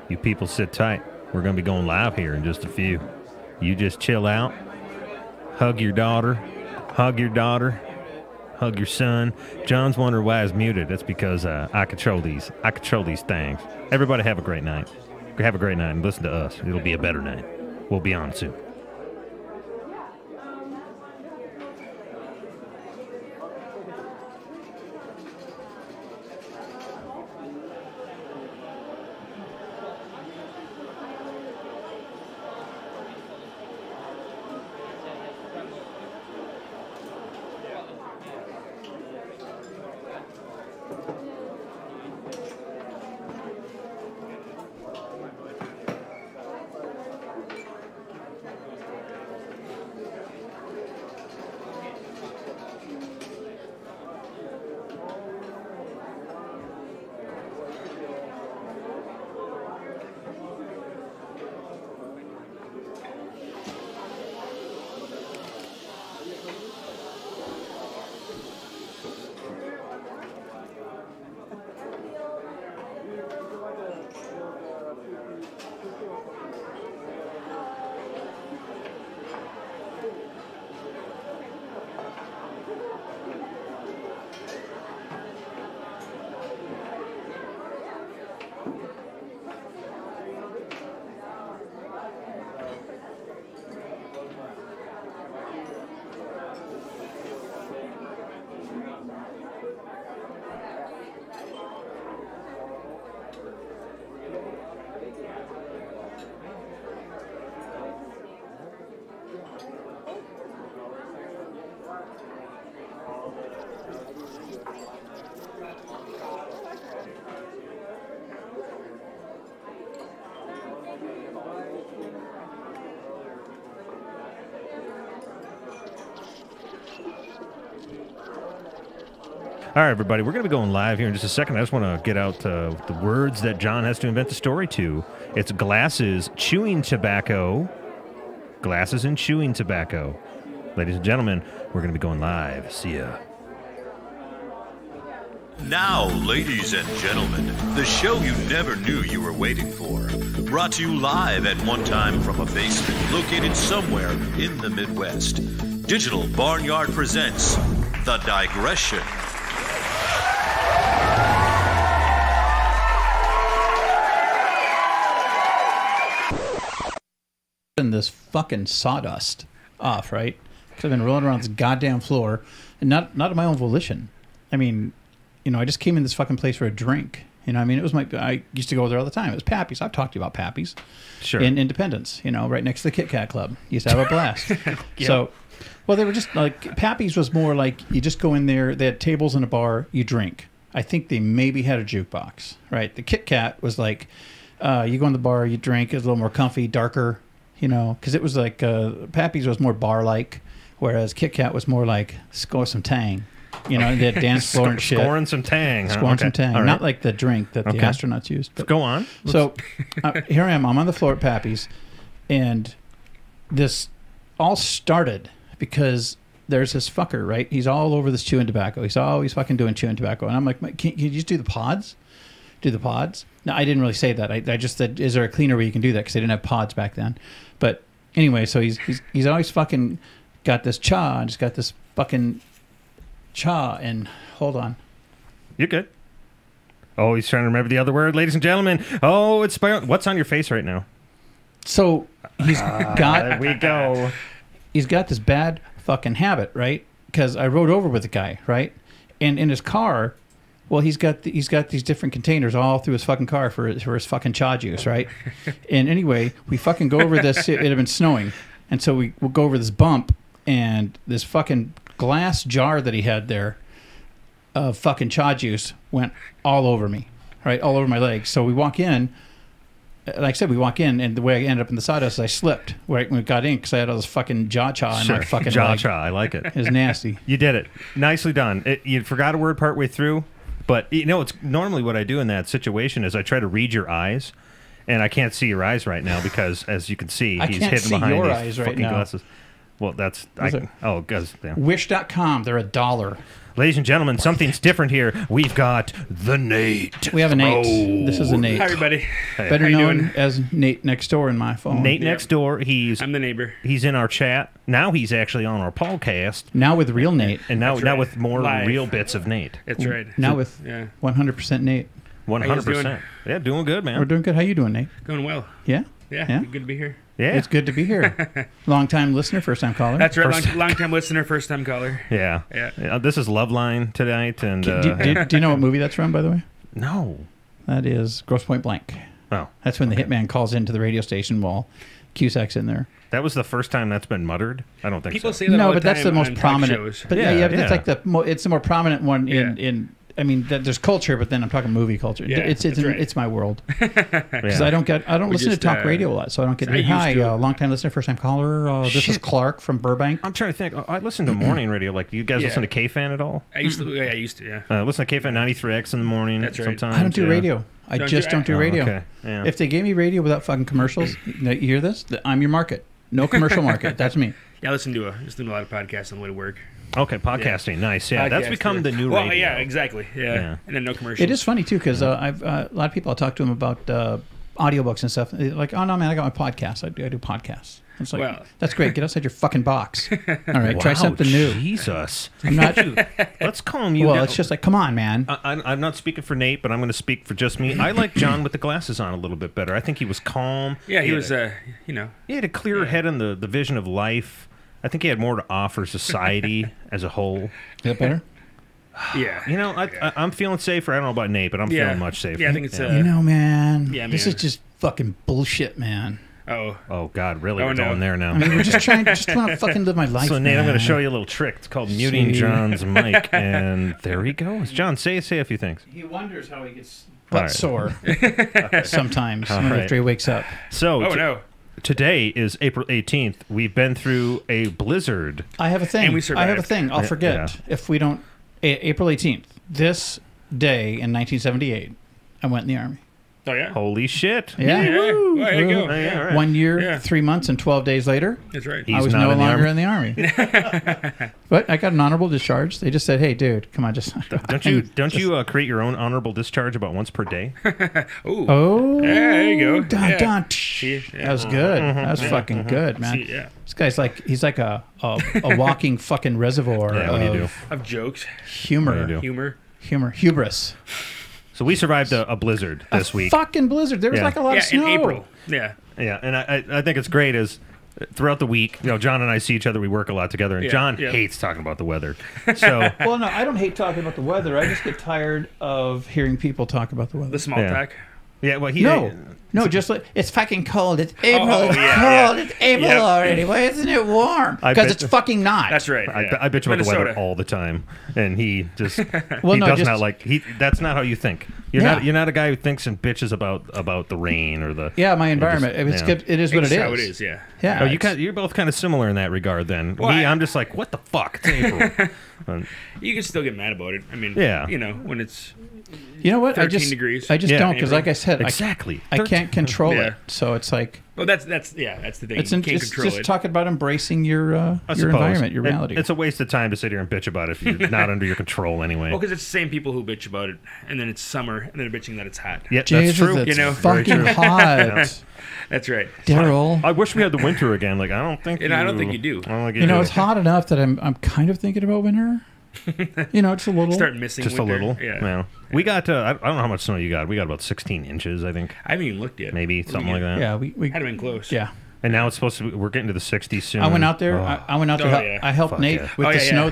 You people sit tight. We're going to be going live here in just a few. You just chill out. Hug your daughter. Hug your daughter. Hug your son. John's wondering why he's muted. That's because I control these. I control these things. Everybody have a great night. Have a great night and listen to us. It'll be a better night. We'll be on soon. All right, everybody, we're going to be going live here in just a second. I just want to get out the words that John has to invent the story to. It's glasses, chewing tobacco. Glasses and chewing tobacco. Ladies and gentlemen, we're going to be going live. See ya. Now, ladies and gentlemen, the show you never knew you were waiting for. Brought to you live at one time from a basement located somewhere in the Midwest. Digital Barnyard presents The Digression. This fucking sawdust off, right? Because I've been rolling around this goddamn floor, and not of my own volition. I mean, you know, I just came in this fucking place for a drink. You know, I mean, it was I used to go there all the time. It was Pappy's. I've talked to you about Pappy's. Sure. In Independence, you know, right next to the Kit Kat Club. Used to have a blast. Yep. So, well, they were just like, Pappy's was more like you just go in there, they had tables in a bar, you drink. I think they maybe had a jukebox, right? The Kit Kat was like, you go in the bar, you drink, it was a little more comfy, darker. You know, because it was like Pappy's was more bar-like, whereas Kit Kat was more like score some tang. You know, they had dance floor and shit. Scoring some tang. Scoring some tang. Right. Not like the drink that the astronauts used. But, go on. So here I am. I'm on the floor at Pappy's, and this all started because there's this fucker, right? He's all over this chewing tobacco. He's always fucking doing chewing tobacco. And I'm like, can you just do the pods? Do the pods? No, I didn't really say that. I just said, is there a cleaner way you can do that? Because they didn't have pods back then. But anyway, so he's always fucking got this cha and just got this fucking cha. And hold on. You're good. Oh, he's trying to remember the other word, ladies and gentlemen. Oh, it's what's on your face right now? So he's got. There we go. He's got this bad fucking habit, right? Because I rode over with the guy, right? And in his car. Well, he's got these different containers all through his fucking car for his fucking cha juice, right? And anyway, we fucking go over this. It had been snowing, and so we'll go over this bump, and this fucking glass jar that he had there of fucking cha juice went all over me, right, all over my legs. So we walk in. Like I said, we walk in, and the way I ended up in the sawdust is I slipped right when we got in because I had all this fucking cha in my fucking leg. Cha. I like it. It was nasty. You did it. Nicely done. You forgot a word partway through. But, you know, it's normally what I do in that situation is I try to read your eyes, and I can't see your eyes right now because, as you can see, he's hidden behind these fucking glasses. Well, that's... Wish.com, they're $1. Ladies and gentlemen, something's different here. We've got the Nate. We have a Nate. This is a Nate. Hi, everybody. Better How you known doing? as Nate next door in my phone. Nate next door. I'm the neighbor. He's in our chat. Now he's actually on our podcast. Now with real Nate. And now, That's now right. with more Live. real bits of Nate. That's right. Now with Yeah. 100% Nate. 100%. Yeah, doing good, man. We're doing good. How you doing, Nate? Going well. Yeah? Yeah. Yeah? Good to be here. Yeah. It's good to be here. Long-time listener, first-time caller. That's right. First- Long time listener, first time caller. Yeah. Yeah. This is Loveline tonight. And do you know what movie that's from, by the way? no. That is Grosse Point Blank. Oh. That's when the hitman calls into the radio station while Cusack's in there. That was the first time that's been muttered? I don't think People so. say that No, all but the that's the time most on talk prominent. shows. But Yeah, yeah, but yeah. it's like it's the more prominent one in. Yeah. I mean, there's culture, but then I'm talking movie culture. Yeah, it's that's right. it's my world because Yeah. I don't listen just, to talk radio a lot, so I don't get. I used Hi, to. long time listener, first time caller. This is Shit. Clark from Burbank. I'm trying to think. I listen to morning radio. Like, you guys Yeah. listen to K-Fan at all? I used to. Yeah. Listen to K-Fan 93X in the morning. That's right. Sometimes. I don't do yeah. radio. I Don't just do- don't do Oh, radio. okay. Yeah. If they gave me radio without fucking commercials, you hear this? I'm your market. No commercial market. That's me. Yeah. I listen to a lot of podcasts on the way to work. Okay, podcasting. Nice. Yeah, that's Podcast, become yeah. the new well, radio. yeah, exactly. Yeah. Yeah. And then no commercials. It is funny too because I've a lot of people I talk to them about audiobooks and stuff. They're like, oh no, man, I got my podcast. I do podcasts. It's like, Well- that's great. Get outside your fucking box. All right, Wow, try something new. Jesus. I'm not. Let's calm you Well, down. it's just like, come on, man. I'm not speaking for Nate, but I'm going to speak for just me. I like John with the glasses on a little bit better. I think he was calm. Yeah, he had was. a- He had a clearer head on the vision of life. I think he had more to offer society as a whole. Is that better? Yeah. You know, I'm feeling safer. I don't know about Nate, but I'm Yeah. feeling much safer. Yeah, I think it's. You know, man. Yeah, This man. is just fucking bullshit, man. Oh God, really? Oh, We're no. going there now. I mean, we're just trying to fucking live my life. So Nate, I'm going to man. show you a little trick. It's called muting See? John's mic, and there he goes. John, say a few things. He wonders how he gets All butt right. sore sometimes All right. after he wakes up. So Oh no. today is April 18th. We've been through a blizzard. I have a thing. And we I have a survived. thing. I'll Yeah, forget yeah. if we don't. April 18th. This day in 1978, I went in the Army. Oh yeah. Holy shit! Yeah. Yeah. Woo. Well, there you go. Woo. Yeah, all right. 1 year, Yeah. 3 months, and 12 days later, That's right. He's I was not no in the longer Army? in the Army. But I got an honorable discharge. They just said, "Hey, dude, come on, just." Don't you create your own honorable discharge about once per day? Ooh. Oh, there you go. Dun, Yeah. dun, See? That was good. That was fucking good, man. See, yeah. This guy's he's like a walking fucking reservoir Yeah, what do you do? Of jokes, humor, What do you do? humor. hubris. So we survived a blizzard this week. Fucking blizzard. There was Yeah. like a lot Yeah, of snow. in April. Yeah. Yeah, and I think it's great is throughout the week, John and I see each other. We work a lot together, and Yeah, John yeah. hates talking about the weather. So Well, no, I don't hate talking about the weather. I just get tired of hearing people talk about the weather. The small Yeah. talk. yeah, well No, just like it's fucking cold. It's April. Oh, it's yeah, cold. yeah. It's April Yep. already. Why isn't it warm? I Because bet- it's fucking not. That's right. I, yeah. I bitch about the weather Minnesota. all the time, and he just Well, he no, does just- not like he. That's not how you think. You're Yeah. not a guy who thinks and bitches about the rain or the. Yeah, my environment. just- It's yeah. good. It is what it It's is. how it is. Yeah. Yeah. Oh, it's- you're both kind of similar in that regard. Then Well, I'm just like, what the fuck? It's April. You can still get mad about it. I mean, Yeah. when it's You know what? 13 degrees. I just Yeah. don't because, like I said, exactly. I can't control Yeah. it. So it's like that's the thing. it's you can't just, control just it. talking about embracing your I suppose. environment, your reality. It's a waste of time to sit here and bitch about it if you're not under your control anyway. Well, because it's the same people who bitch about it, and then it's summer, and then they're bitching that it's hot. Yeah, Jesus, that's true. it's Very fucking true. hot. That's right. Daryl. I wish we had the winter again. Like I don't think. And I don't think you do. I don't think You know, do. it's hot enough that I'm kind of thinking about winter. Just a little. Start missing Just winter. a little. Yeah. We got. I don't know how much snow you got. We got about 16 inches, I think. I haven't even looked yet. Maybe something like that. Yeah, we Had been close. yeah. And now it's supposed to. We're getting to the 60s soon. I went out there. Oh. I went out there. Oh, yeah. I helped Fuck Nate yeah. with Oh, the yeah, snow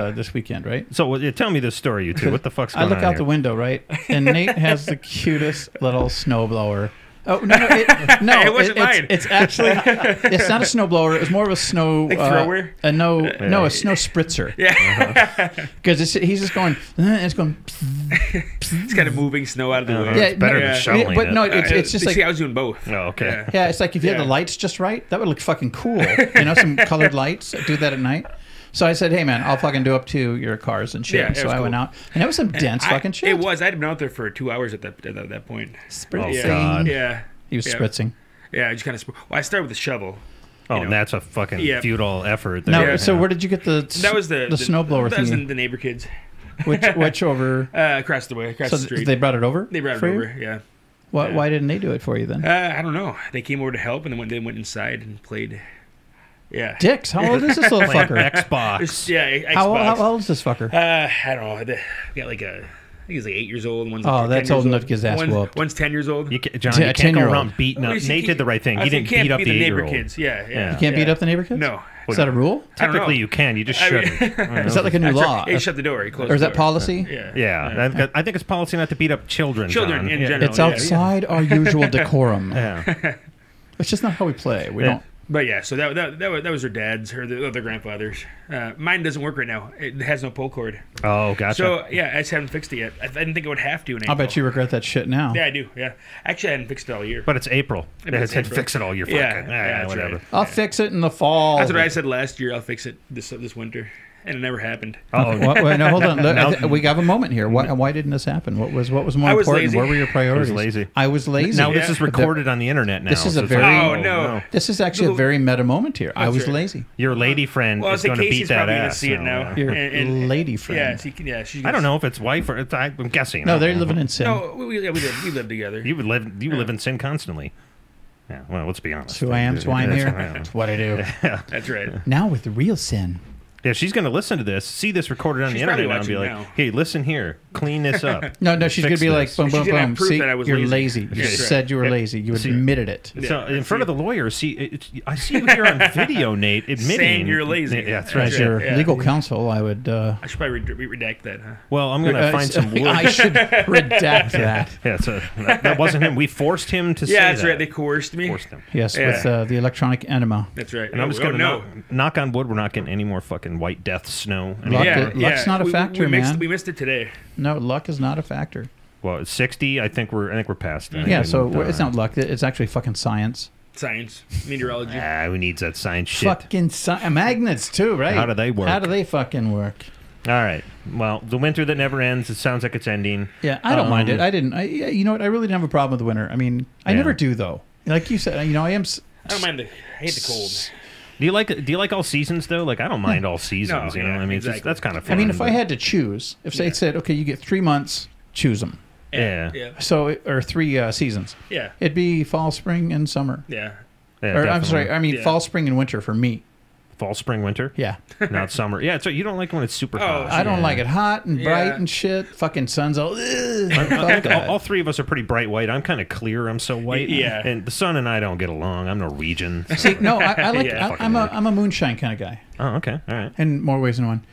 yeah. this weekend, right? So tell me this story, you two. What the fuck's I going look on out here? the window, right, and Nate has the cutest little snowblower. Oh no! It wasn't mine. It's actually it's not a snowblower. It's more of a snow Like thrower? a snow spritzer. Yeah. Because he's just going. It's going. It's kind of moving snow out of the way. Yeah, it's better no, than shoveling but it. no, it's just See, like I was doing both. Oh, okay. yeah, it's like if you had Yeah. the lights just right, that would look fucking cool. Some colored lights. Do that at night. So I said, hey man, I'll fucking do up to your cars and shit. Yeah, it so was I went cool. out, and it was some dense fucking shit. It was. I'd been out there for 2 hours at that point. Spritzing. Yeah. God. Yeah. He was Yeah. spritzing. Yeah, I just kind of. Well, I started with a shovel. Oh, you know. and that's a fucking Yeah. futile effort. Now, There. so Yeah. where did you get the That was the snowblower That was thingy? the neighbor kids. Which over? Across the way, across the street. They brought it over. They brought it for you? over. Yeah. Why didn't they do it for you then? I don't know. They came over to help, and then they went inside and played. Yeah. Dicks. How old is this little fucker? Xbox. Yeah. Xbox. How old is this fucker? I don't know. They got like I think he's like 8 years old. One's like that's 10 old years enough to get his ass whooped. One's 10 years old. John, you Yeah, can't go 10-year-old. around beating up. Nate did the right thing. He didn't beat up the neighbor 8-year-old. kids. Yeah. You can't beat up the neighbor kids? No. Is that a rule? Technically, you can. You just shouldn't. Is that like a new law? He shut the door. He closed Or is the that door. policy? Yeah. I think it's policy not to beat up children. Children John. in general. It's outside our usual decorum. Yeah. It's just not how we play. We don't. But yeah, so that was her dad's or their grandfather's. Mine doesn't work right now. It has no pull cord. Oh, gotcha. So yeah, I just haven't fixed it yet. I didn't think I would have to in April. I bet you regret that shit now. Yeah, I do. Yeah, actually, I hadn't fixed it all year. But it's April. It's Said April. fix it all year. That's Whatever. right. I'll fix it in the fall. That's what I said last year. I'll fix it this winter, and it never happened. Oh, Wait, no, hold on. Now- We have a moment here. Why didn't this happen? What was more I was important? lazy. Where were your priorities? lazy. I was lazy. now this is recorded on the internet now. This is so a it's very- like, Oh, no. This is actually a very meta moment here. I That's was right. lazy. Your lady friend Well, I is say going to beat Casey's that probably gonna ass. see it so, now. Your And- lady friend. She's I don't know if it's wife or I'm guessing. No, they're living in sin. No, we live together. You live in sin constantly. Yeah. Well, let's be honest. That's who I am. That's why I'm That's here. who I am. That's what I do. That's right. Now with the real sin. Yeah, she's going to listen to this, see this recorded on She's the internet, probably and be like, watching now. "Hey, listen here, clean this up." No, she's going to Fix be like, this. boom, boom, She's gonna have boom. proof See, that I was you're lazy. lazy. You That's right. said you were lazy. You See- admitted it. So in that's front of the lawyer, I see you here on video, Nate, admitting Saying you're lazy. Yeah, that's That's right. As your Yeah. legal counsel, I would. I should probably redact that, huh? Well, I'm going to find some wood. I should redact that. Yeah, so that wasn't him. We forced him to say Yeah, that's that. right. They coerced me. Forced him. Yes, Yeah. with the electronic enema. That's right. And I'm just Oh, going to no. knock on wood. We're not getting any more fucking white death snow. Luck anymore. Luck's not a factor, we man. We missed it today. No, luck is not a factor. Well, it's 60. I think we're past that. Yeah, so And, it's not luck. It's actually fucking science. Science, meteorology. who needs that science shit? Fucking magnets too, right? How do they work? How do they fucking work? All right. Well, the winter that never ends. It sounds like it's ending. Yeah, I don't mind it. I didn't. You know what? I really didn't have a problem with the winter. I mean, I Yeah. never do though. Like you said, I am. I don't mind I hate the cold. Do you like all seasons though? Like I don't mind all seasons. No, you know, yeah, I mean, exactly. that's kind of I fun. mean, if I but- had to choose, if they said, okay, you get 3 months, choose them. yeah, Yeah. So or 3 seasons. Yeah. It'd be fall, spring, and summer. Yeah. Yeah, Or I'm definitely. sorry, I mean Yeah. fall, spring, and winter for me. fall, spring, winter. Yeah. Not summer. Yeah, so you don't like when it's super hot. I don't like it hot and bright Yeah. and shit. Fucking sun's all. Ugh. I Fuck think that. all three of us are pretty bright white. I'm kind of clear. I'm so white. Yeah. And the sun and I don't get along. I'm Norwegian. so- See, no, I like. Yeah. I'm a moonshine kind of guy, Oh, okay. All right. in more ways than one.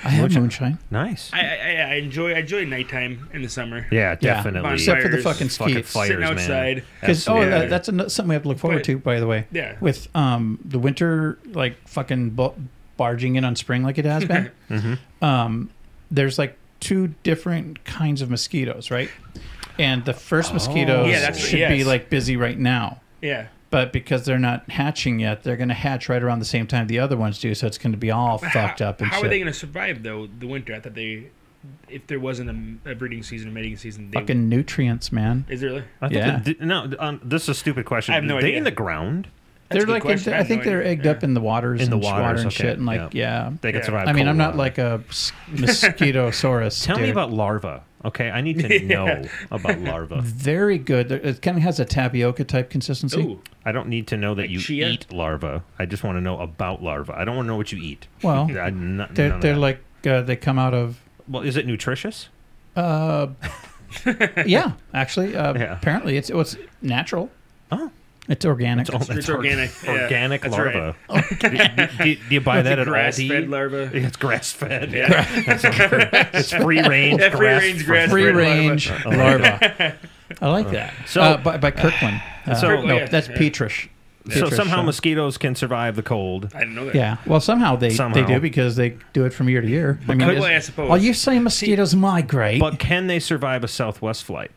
I have moonshine. Nice. I enjoy nighttime in the summer. Yeah, Yeah. definitely. Except for the Bonfires, fucking fucking skeets. fires, Sitting man. outside. Because Absolutely. that's something we have to look forward But- to. By the way, Yeah. with the winter, like fucking barging in on spring like it has been. There's like 2 different kinds of mosquitoes, right? And the first mosquitoes Yeah, that's- should be yes. like busy right now. Yeah. But because they're not hatching yet, they're going to hatch right around the same time the other ones do. So it's going to be all fucked up and How shit. are they going to survive though the winter? I thought if there wasn't a breeding season, a mating season, they Fucking nutrients, man. is there really? I think Yeah. this is a stupid question. I have no Are they idea. in the ground? That's a They're good like, question. I think have no they're idea. egged up in the waters, In the and waters, water and okay. shit, and like, yeah. They can Yeah. survive. I mean, cold I'm not water. like a mosquitosaurus. Tell me dude. about larvae. Okay, I need to know about larvae. Very good. It kind of has a tapioca type consistency. Ooh. I don't need to know that Like you chia? eat larvae. I just want to know about larvae. I don't want to know what you eat. Well, None of they're that. like they come out of. Well, is it nutritious? Yeah, actually, apparently it's natural. Oh, It's organic. It's organic. Yeah, organic that's larva. right. Do you buy that at Grass-fed Aldi? larva. It's grass fed. Yeah. It's free range. Yeah, free range grass. Free Fred range larva. I like that. So- by Kirkland. So- no, yeah, that's yeah. Petrish. So Petrish, somehow mosquitoes can survive the cold. I didn't know that. Yeah. Well, somehow they Somehow. do because they do it from year to year. I mean, Well, I suppose. are you saying mosquitoes migrate? But can they survive a southwest flight?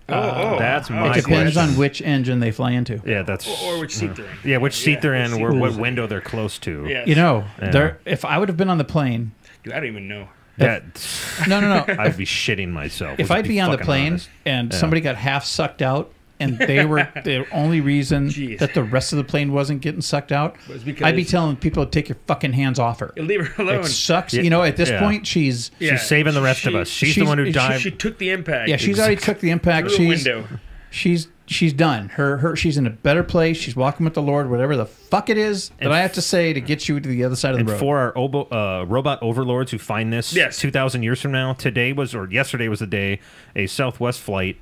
That's it my depends question. on which engine they fly into. Yeah, that's Or which seat they're in. yeah, which seat they're in, or which what seat- window they're close to. Yes. You know, Yeah. if I would have been on the plane, Dude, I don't even know. That no. I'd be shitting myself. If to I'd be on the fucking plane honest. and Yeah. somebody got half sucked out and they were the only reason Jeez. that the rest of the plane wasn't getting sucked out, Was because- I'd be telling people to take your fucking hands off her. Leave her alone. It sucks. You know, at this Yeah. point, she's Yeah. She's saving the rest of us. She's the one who dived. She took the impact. yeah, she's already took the impact. through a window. She's done. She's in a better place. She's walking with the Lord. Whatever the fuck it is that I have to say to get you to the other side of the And road. for our robot overlords who find this Yes. 2,000 years from now, yesterday was the day a Southwest flight,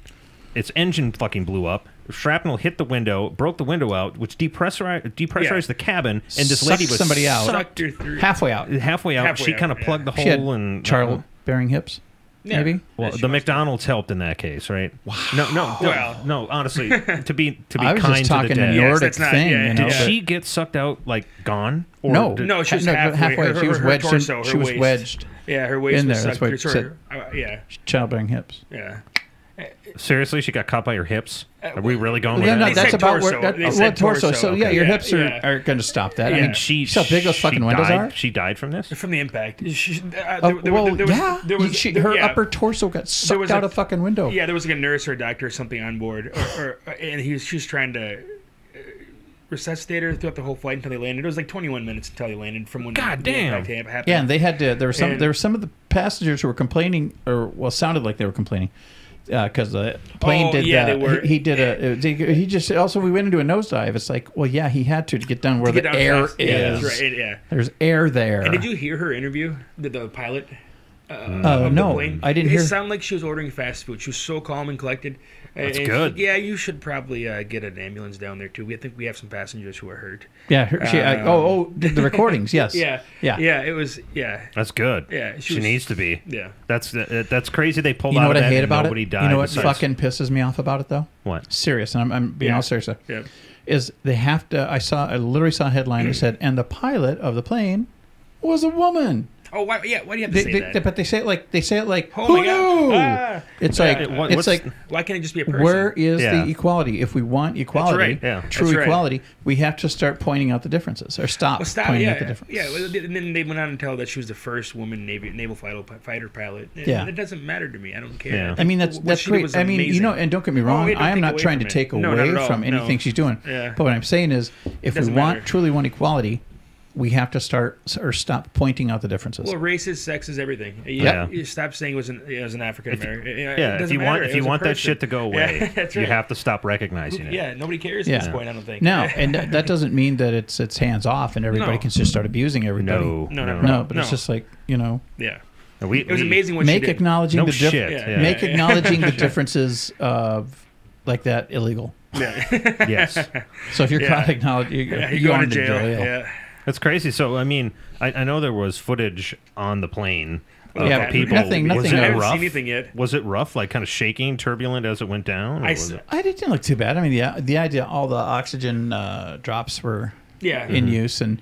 its engine fucking blew up. Shrapnel hit the window, broke the window out, which depressurized the cabin, and this lady was somebody out. Sucked her through. halfway out. halfway out. Halfway She out, kind of yeah. plugged the She had hole and childbearing hips. Yeah. Maybe. Well, She the must McDonald's helped in that case, right? Wow. No. Honestly, to be I was kind just to talking the a dead. Yes, Nordic that's not- thing. yeah, You know, Did but- she get sucked out like gone? Or No. did- No, she was No, halfway. She was her wedged. torso, she her was waist. wedged. Yeah, her waist in was there. That's sucked what through. it So yeah, Childbearing hips. yeah. Seriously, she got caught by her hips? Are we really going Yeah, with no, that? They that's said about torso. where. They Well, said torso. torso. So yeah, Okay. your Yeah, hips yeah. are going to stop that. Yeah. I mean, And she see how big those fucking windows died, are. She died from this? From the impact. Her upper torso got sucked out a fucking window. Yeah, there was like a nurse or a doctor or something on board, and she was trying to resuscitate her throughout the whole flight until they landed. It was like 21 minutes until they landed from when God the damn. impact happened. Yeah, and they had to. There were And- some of the passengers who were complaining, or well, sounded like they were complaining, because the plane Oh, did. yeah, they were. He did a. He just also we went into a nosedive. It's like, well, yeah, he had to get down where To get the down air fast. Yeah, is. that's right. Yeah. There's air there. And did you hear her interview, the pilot? Of the no, plane? I didn't It hear. sounded like she was ordering fast food. She was so calm and collected. That's And good. Yeah, you should probably get an ambulance down there too. I think we have some passengers who are hurt. Yeah, did the recordings? Yes. Yeah, Yeah. It was That's good. Yeah, She was- needs to be. yeah. That's crazy they pulled You out know what of I that hate and about nobody it? died. You know what besides- fucking pisses me off about it though? What? Serious, and I'm being Yeah. all serious. Yeah. Is they have to? I literally saw a headline that said, "And the pilot of the plane was a woman." Oh, why? Yeah, why do you have to say that? But they say it like, Oh who my God. knew? Ah. It's Yeah. like What's- it's like Why can't it just be a person? where is Yeah. the equality? If we want equality, right. Yeah. true That's right. equality, we have to start pointing out the differences or stop, Well, stop. pointing Yeah, out the difference. yeah. Well, and then they went on to tell that she was the first woman naval fighter pilot. Yeah. It doesn't matter to me. I don't care. Yeah. I mean that's What she did great. was I mean, amazing. and don't get me wrong. yeah, don't I am take not away trying from to it. take No, away not at all. from anything No. she's doing. Yeah. But what I'm saying is, if we doesn't want matter. truly want equality, we have to start or stop pointing out the differences. Well, race is sex is everything. Yeah. You stop saying it was an African American. Yeah, if you want that shit to go away, Yeah, that's you right. have to stop recognizing it. Yeah, nobody cares Yeah. at this point. I don't think. No, and that doesn't mean that it's hands off and everybody No. can just start abusing everybody. No. But it's just like Yeah, We, it was amazing what she make did. acknowledging No the shit. Yeah. make acknowledging the differences of like that illegal. Yeah, Yes, So if you're Yeah. caught acknowledging, yeah, you're you're going going to jail. jail. Yeah. that's crazy. So I mean, I know there was footage on the plane of Yeah, people. nothing- Was nothing it I haven't rough? seen anything yet. Was it rough, like kind of shaking, turbulent as it went down? Or I was s- it? I didn't look too bad. I mean, the idea, all the oxygen drops were Yeah. in use, and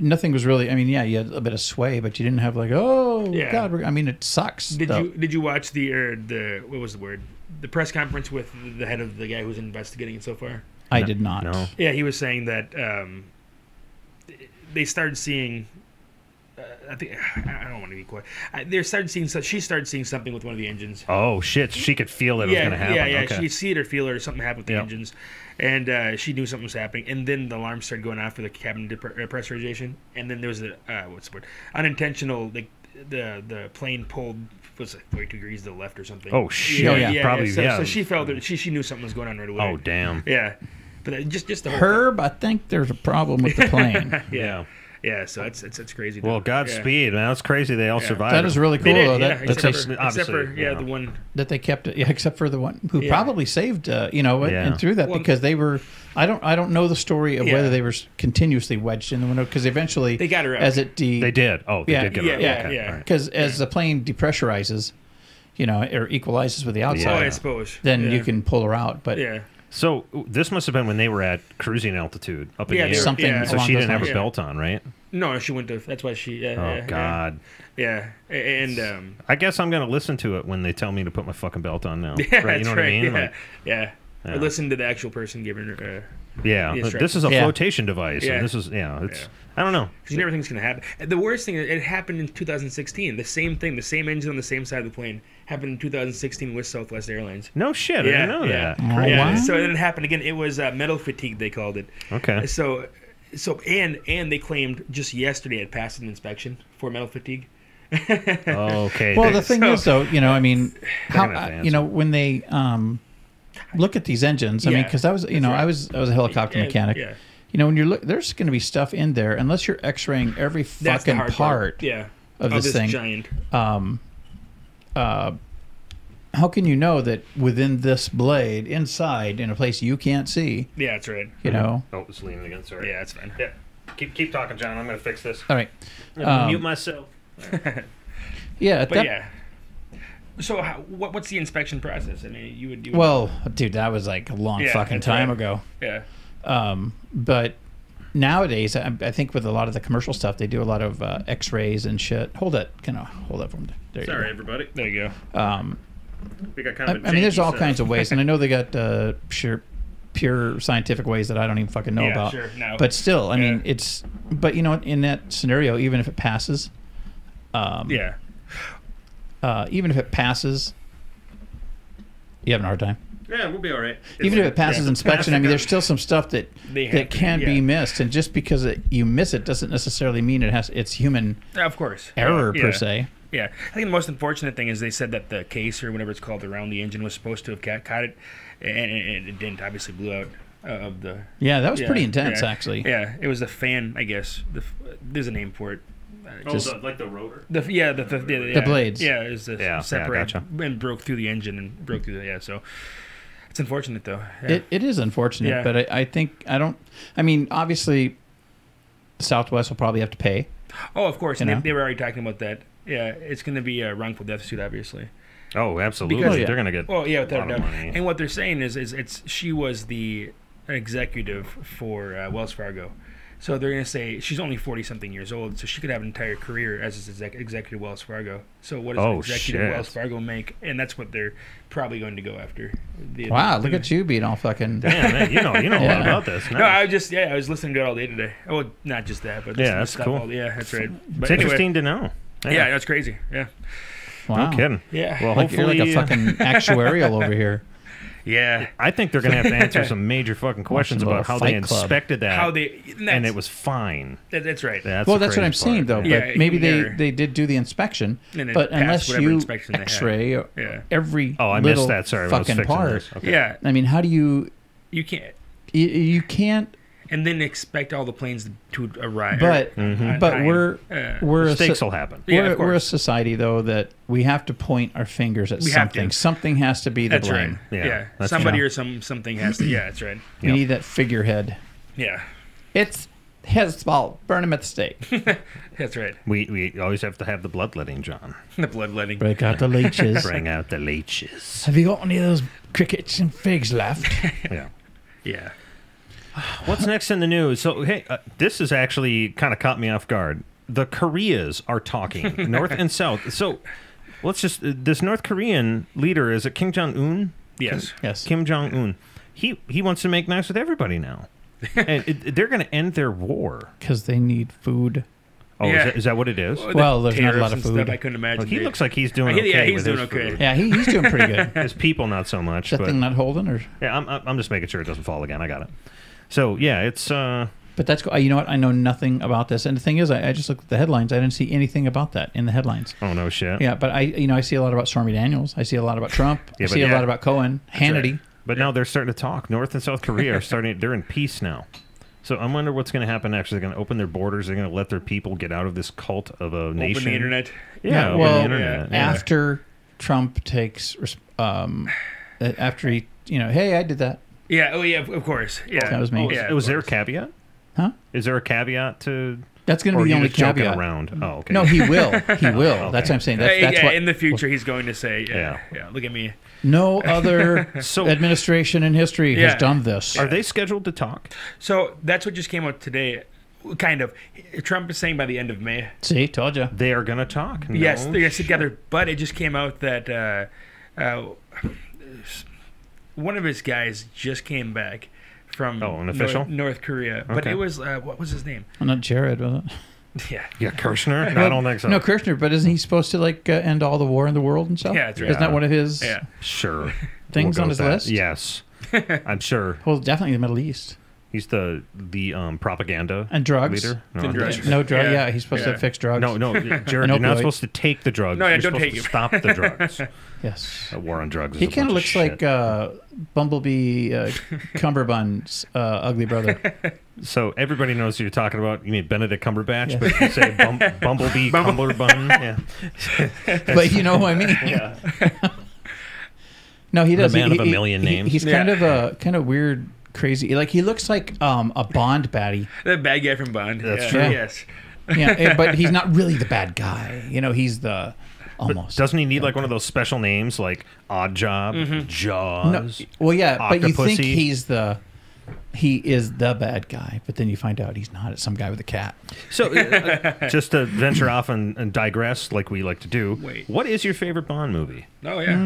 nothing was really. I mean, yeah, you had a bit of sway, but you didn't have like, oh Yeah. God. I mean, it sucks. Did you watch the what was the word? The press conference with the head of the guy who's investigating it so far? I did not. No. Yeah, he was saying that they started seeing. I think I don't want to be quiet. They started seeing. She started seeing something with one of the engines. Oh shit! She could feel that it was going to happen. Yeah. Okay. She'd see it or feel it or something happened with the Yep. engines, and she knew something was happening. And then the alarm started going off for the cabin pressurization. And then there was a what's the word? Unintentional. Like the plane pulled. Was it 42 degrees to the left or something? Oh shit! yeah. Probably. So, yeah. so she felt that she knew something was going on right away. Oh damn. Yeah, but just the whole Herb, I think there's a problem with the plane. thing. Yeah. Yeah, so it's crazy. Well, dude. Godspeed, man. That's crazy. They all survived. That is really They cool, did, though. yeah, That except, they, for, obviously, the one. that they kept it, yeah, except for the one who Yeah. probably saved, Yeah. and through that Well, because they were. I don't know the story of Yeah. whether they were continuously wedged in the window because eventually They got her out. as it They did. Oh, they Yeah, did get yeah, it. yeah, Okay. yeah. all right. because as the plane depressurizes, or equalizes with the Oh, outside, I suppose. then yeah. you can pull her out. But Yeah. So this must have been when they were at cruising altitude up in Yeah, the air. something Yeah. So along she those didn't have lines. her belt on, right? No, she went to. That's why she. Oh God. Yeah, and I guess I'm gonna listen to it when they tell me to put my fucking belt on now. yeah, right? You know that's what I right. mean? Yeah, Like, yeah. Yeah. Or listen to the actual person giving her Yeah, The this is a Yeah. flotation device. Yeah. And this is, it's, Yeah. I don't know. Because you never think it's going to happen. And the worst thing is it happened in 2016. The same thing, the same engine on the same side of the plane, happened in 2016 with Southwest Airlines. No shit, I didn't know that. Oh, Crazy. wow. So then it happened again. It was metal fatigue, they called it. Okay. So and they claimed just yesterday it passed an inspection for metal fatigue. Okay. Well, the thing is, though, you know, I mean, gonna have to how you know when they look at these engines, I mean, Yeah, because I was, you know, right. I was a helicopter mechanic. Yeah. You know, when you're there's going to be stuff in there unless you're X-raying every That's the fucking hard part Yeah. of this thing. giant. How can you know that within this blade, inside, in a place you can't see, Yeah, that's right. you know? Oh, it's leaning again. Sorry. Yeah, that's fine. Yeah. Keep talking, John. I'm going to fix this. All right. I'm gonna mute myself. Yeah. But yeah. So what's the inspection process? I mean, you would do. Well, dude, that was like a long Yeah, fucking that's time right. ago. Yeah. But nowadays, I think with a lot of the commercial stuff, they do a lot of X-rays and shit. Hold that for me. There you Sorry, everybody. There you go. We got kind of I mean, there's all kinds of ways, and I know they got pure scientific ways that I don't even fucking know Yeah, about. sure, no. But still, I Yeah. mean, it's. But you know, in that scenario, even if it passes, Yeah. even if it passes, you having a hard time. Yeah, we'll be all right. Even if it passes yeah, inspection, I mean, plastic- there's still some stuff that They have that to, can be yeah. missed, and just because you miss it doesn't necessarily mean it's human Of course. error Yeah. per se. Yeah, I think the most unfortunate thing is they said that the case or whatever it's called around the engine was supposed to have caught it, and it didn't. Obviously, blew out of the. Yeah, that was pretty Yeah, intense, yeah. actually. Yeah, it was the fan, I guess. There's a name for it. like the rotor. The blades. Yeah, is the Yeah, separate gotcha. and broke through the engine and broke through the So it's unfortunate though. Yeah. It is unfortunate, Yeah. but I think I mean, obviously, Southwest will probably have to pay. Oh, of course. You And know? they were already talking about that. Yeah, it's going to be a wrongful death suit, obviously. Oh, absolutely. Because- They're going to get Well, yeah, a without lot a of doubt. money. And what they're saying is she was the executive for Wells Fargo. So they're going to say she's only 40-something years old, so she could have an entire career as an executive Wells Fargo. So what does an executive shit. Wells Fargo make? And that's what they're probably going to go after. Wow, look at you being all fucking. Damn, man, you know a lot Yeah. about this. No, I was listening to it all day today. Oh, not just that, but listening to that's stuff cool. yeah, that's right. But It's anyway, interesting to know. Yeah, that's crazy. Yeah. Wow. No kidding. Yeah. Well, Like, you're like hopefully, a fucking actuarial over here. Yeah. I think they're going to have to answer some major fucking questions Watching a about how little they Fight Club. inspected that, How they and it was fine. That's right. That's Well, the that's what I'm crazy saying, part. though. Yeah, But maybe they're- they did do the inspection, And it but passed unless whatever you inspection they had. X-ray Yeah. every Oh, I little missed that. Sorry, when I was fucking fixing part. this. Okay. Yeah. I mean, how do you? You can't. You can't. And then expect all the planes to arrive. But on but time. we're a Mistakes so- will happen. Yeah, we're, of we're a course. society though that we have to point our fingers at We have something. to. Something has to be the That's blame. right. Yeah, Yeah. that's Somebody true. or something has to. Yeah, that's right. We Yep. need that figurehead. Yeah. It's his fault. Burn him at the stake. That's right. We always have to have the bloodletting, John. The bloodletting. Break out the leeches. Bring out the leeches. Have you got any of those crickets and figs left? Yeah. Yeah. What's next in the news? So, hey, this has actually kind of caught me off guard. The Koreas are talking, North and South. So, let's just this North Korean leader, is it Kim Jong Un? Yes. Yes. Kim Jong Un. He wants to make nice with everybody now, and they're going to end their war. Because they need food. Oh, Yeah. is that what it is? Well, there's not a lot Tariffs of and stuff, food. I couldn't imagine. Well, he they- looks like he's doing Yeah, okay. he's with doing his okay. food. Yeah, he's doing pretty good. His people, not so much. Is that But thing not holding? Or yeah, I'm just making sure it doesn't fall again. I got it. So yeah, it's But that's cool. You know what? I know nothing about this. And the thing is, I just looked at the headlines. I didn't see anything about that in the headlines. oh no shit. Yeah, but I see a lot about Stormy Daniels. I see a lot about Trump. Yeah, I but see a yeah. lot about Cohen, Hannity. But now they're starting to talk. North and South Korea are starting. They're in peace now. So I wonder what's going to happen next. They're going to open their borders. They're going to let their people get out of this cult of a nation. Open the internet. Yeah, open well, the internet. Yeah. After Trump takes, after he, hey, I did that. Yeah. Oh, yeah. Of course. Yeah. That was me. Oh, yeah, was of there a course. caveat? Huh? Is there a caveat to? That's going to Or be the you only just joking caveat. around? Oh, okay. No, he will. He will. That's what I'm saying. That's yeah, what. in the future, he's going to say, Yeah. yeah, look at me. No other So- administration in history Yeah. has done this. Are they scheduled to talk? So that's what just came out today. Kind of. Trump is saying by the end of May. See, told you. They are going to talk. Yes, No they're shit. together. But it just came out that one of his guys just came back from an official? North Korea. But Okay. it was what was his name? Well, not Jared, was it? Yeah. Yeah, Kirshner? No, I don't think so. No, Kirshner, but isn't he supposed to like end all the war in the world and stuff? Yeah, that's right. Isn't that one of his Yeah. Sure. things We'll go on with his that. list? Yes. I'm sure. Well, definitely the Middle East. He's the propaganda And drugs. leader. And drugs. No drug. Yeah. Yeah, he's supposed to Yeah. fix drugs. No, Jared, An you're not opioid. supposed to take the drugs. No, yeah, You're don't supposed take to it. stop the drugs. Yes. A war on drugs is He a kind of bunch looks shit. like Bumblebee Cumberbund's ugly brother. So everybody knows who you're talking about. You mean Benedict Cumberbatch, Yeah. but if you say Bumblebee Cumberbund. Yeah. But you know who I mean. Yeah. No, he does. The man He- of a he- million names. He's kind of a weird, crazy. Like he looks like a Bond baddie. The bad guy from Bond. That's yeah. true. Yeah. Yes. Yeah, but he's not really the bad guy. You know, he's the almost. Doesn't he need like one of those special names like Odd Job, Jaws? No, well, yeah, but you think Octopussy? he is the bad guy, but then you find out he's not. It's some guy with a cat. So just to venture off and digress like we like to do, Wait. what is your favorite Bond movie? Oh yeah.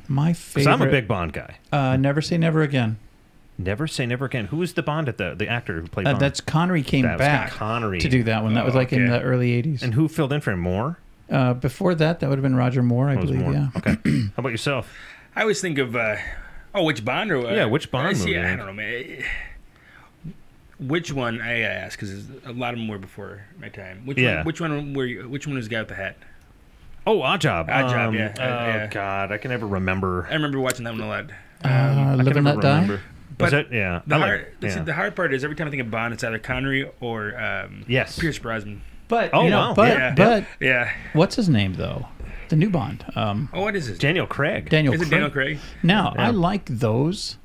My Because favorite. I'm a big Bond guy. Never Say Never Again. Never Say Never Again. Who was the Bond at the actor who played Bond? That's Connery came That was back Connery. to do that one. That was like in okay. the early '80s. And who filled in for him? Moore? Before that would have been Roger Moore, I That was believe. Moore. Yeah. Okay. How about yourself? I always think of which Bond or Yeah, which Bond see, movie? I don't know, man. Which one I asked because a lot of them were before my time. Which Yeah. one? Which one were you? Which one was the guy with the hat? Oh, Odd Job. Odd Job, yeah. Oh, Yeah. God. I can never remember. I remember watching that one a lot. I Live can and never Let Die. remember. Was But it? Yeah. The I like- hard, see, yeah. the hard part is every time I think of Bond, it's either Connery or Yes. Pierce Brosnan. But Oh, you know, wow. but Yeah. but Yeah. what's his name though? The new Bond. Oh, what is it? Daniel Craig. Daniel Is it Craig. Daniel Craig? Now Yeah. I like those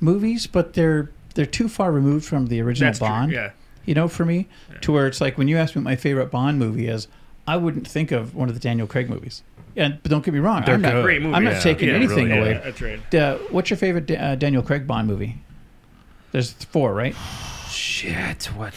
movies, but they're too far removed from the original That's true, Bond. yeah. You know, for me, to where it's like when you ask me what my favorite Bond movie is, I wouldn't think of one of the Daniel Craig movies. And but don't get me wrong, They're I'm not, good. Great movie. I'm not Yeah. taking Yeah, anything really, away. yeah. That's right. What's your favorite Daniel Craig Bond movie? There's 4, right? Shit. What?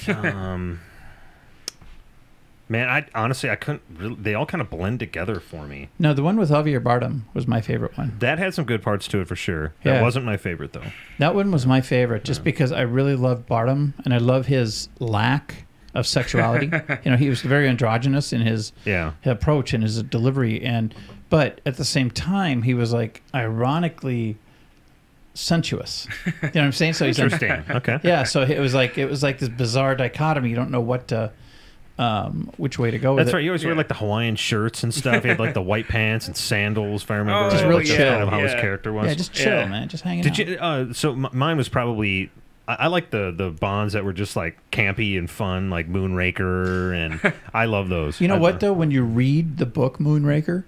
Man, I honestly, I couldn't really, they all kind of blend together for me. No, the one with Javier Bardem was my favorite one. That had some good parts to it for sure. That Yeah. wasn't my favorite though. That one was my favorite just because I really love Bardem and I love his lack of sexuality. You know, he was very androgynous in his Yeah. approach and his delivery, but at the same time he was like ironically sensuous. You know what I'm saying? So he's like, Interesting. Okay. yeah. So it was like this bizarre dichotomy. You don't know what to, which way to go with That's it. right. You always wear like the Hawaiian shirts and stuff. He had like the white pants and sandals, if I remember Oh, right. Just real Like, that's chill. kind of how his Yeah. character was. Yeah, just chill, Yeah. man. Just hanging Did out. you? So mine was probably. I like the Bonds that were just like campy and fun, like Moonraker, and I love those. You know I- what though? When you read the book Moonraker,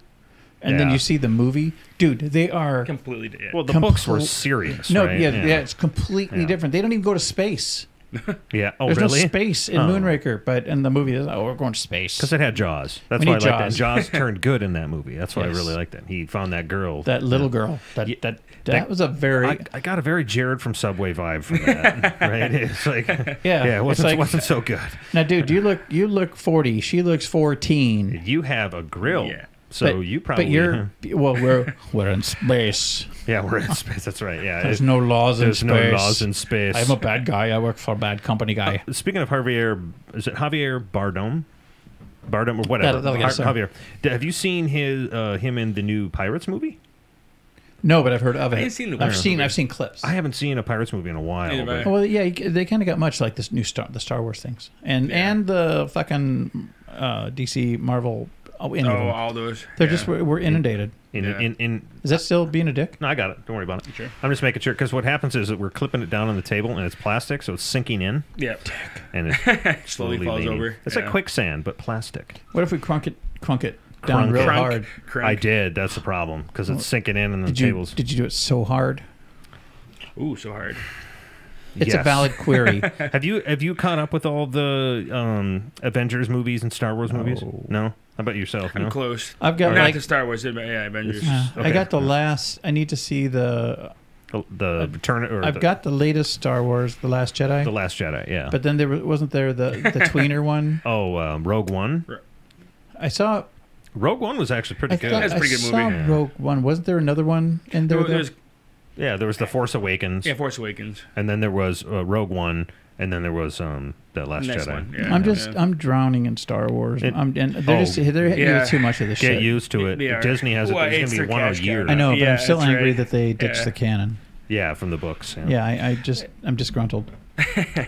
and then Yeah. you see the movie, dude, they are Completely. Yeah. Well, the books were Complete- serious. no, right? yeah, it's completely Yeah. different. They don't even go to space. Yeah. Oh, There's really? no space in Oh. Moonraker, but in the movie, we're going to space. Because it had Jaws. That's We why I need liked it. And Jaws. Jaws turned good in that movie. That's why Yes. I really liked it. He found that girl. That little girl. Yeah, That that- was a very I got a very Jared from Subway vibe from that. Right? It's like Yeah, it wasn't, it's like- wasn't so good. now, dude. You look 40. She looks 14. You have a grill. Yeah. So but, you probably But you're well. We're in space. yeah, we're in space. That's right. Yeah. There's no laws in There's space. no laws in space. I'm a bad guy. I work for a bad company guy. Speaking of Javier, is it Javier Bardem? Bardem or whatever. That'll get us there. Javier. Have you seen him in the new Pirates movie? No, but I've heard of it. ain't seen the I've Pirates seen movie. I've seen clips. I haven't seen a Pirates movie in a while. Neither but- have I. Well, yeah, they kind of got much like this new the Star Wars things, and the fucking DC Marvel. Any of them. all those. They're yeah. just we're inundated. Yeah. in Is that still being a dick? No, I got it. Don't worry about it. Sure. I'm just making sure because what happens is that we're clipping it down on the table and it's plastic, so it's sinking in Yeah. and it Slowly falls leaning. over. It's Yeah. like quicksand, but plastic. What if we crunk it down Crunk real it. hard? Crunk. I did. That's the problem because it's sinking in and the Did you tables. did you do it so hard? Ooh, so hard. It's a Yes. valid query. Have you caught up with all the Avengers movies and Star Wars movies? No. No. How about yourself? I'm no? close. I've got Not like the Star Wars, but yeah, Avengers. I Okay. got the last. I need to see the. The Return or I've got the latest Star Wars, The Last Jedi. the Last Jedi. Yeah. But then wasn't there the tweener one? Rogue One. I saw. Rogue One was actually pretty I good. thought That's a pretty I good saw movie. Rogue One. Wasn't there another one in there? There's Yeah, there was The Force Awakens. Yeah, Force Awakens. And then there was Rogue One, and then there was The Last Next Jedi. one, yeah. I'm drowning in Star Wars. They're hitting Yeah. me too much of this Get shit. used to it. They are. Disney has it. Well, There's it's going to be their one a cash year. cow. I know, but Yeah, I'm still that's angry right. that they ditched Yeah. the canon. Yeah, from the books. Yeah, I'm disgruntled.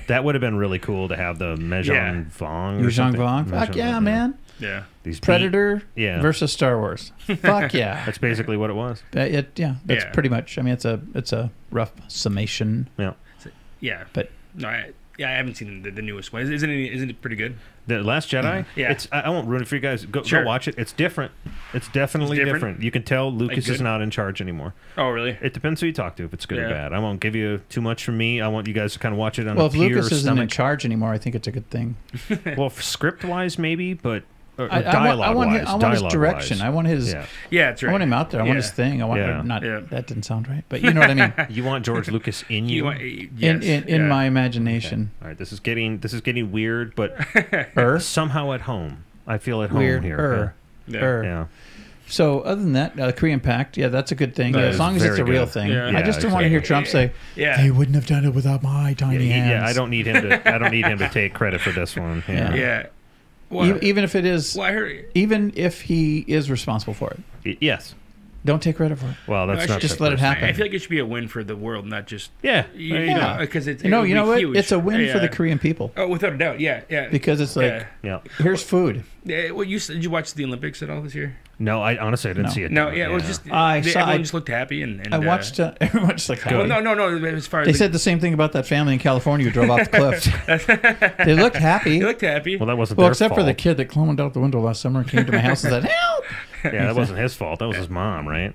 That would have been really cool to have the Mejong Vong. or Yuzhong something. Vong. Fuck Mejong yeah, Vong, man. Yeah. These Predator Yeah. versus Star Wars. Fuck yeah. That's basically what it was. That's Yeah. pretty much. I mean, it's a rough summation. Yeah. Yeah. But No, I haven't seen the newest one. Isn't it pretty good? The Last Jedi? Yeah. It's I won't ruin it for you guys. Go Sure. watch it. It's different. It's definitely It's different? You can tell Lucas good? is not in charge anymore. Oh, really? It depends who you talk to, if it's good or Yeah. bad. I won't give you too much from me. I want you guys to kind of watch it on well, a if pure Lucas isn't in stomach. charge anymore, I think it's a good thing. Well, script-wise, maybe, but or I dialogue-wise. want his direction. I want his. Yeah. Yeah, that's right. I want him out there. I want his thing. I want Yeah. not. Yeah. That didn't sound right, but you know what I mean. You want George Lucas in you? In my imagination. All right, this is getting weird, but somehow at home. I feel at home Weird. here. Yeah. So other than that, Korean Pact, yeah, that's a good thing. That Yeah, is as long as it's a very real good. thing. Yeah. I just don't want to hear Trump say, Yeah. "They wouldn't have done it without my tiny hands." Yeah, I don't need him to take credit for this one. Yeah. Yeah. Well, Even if it is, well, I heard. even if he is responsible for it, Yes. don't take credit for it. Well, that's not just the let it first happen. I feel like it should be a win for the world, not just Yeah. Yeah. because it's You know what? huge. It's a win for Yeah. the Korean people Oh, without a doubt, yeah. because it's like, Yeah. here's food. Yeah, well, did you watch the Olympics at all this year? No, I honestly didn't No. see it. No, yeah, it was just everyone just looked happy and I watched everyone just like, well, no. As far as they said the same thing about that family in California who drove off the cliff. They looked happy. they looked happy. Well, that wasn't Well, their except fault. for the kid that climbed out the window last summer and came to my house and said, "Help!" Yeah, that wasn't his fault. That was his mom, right?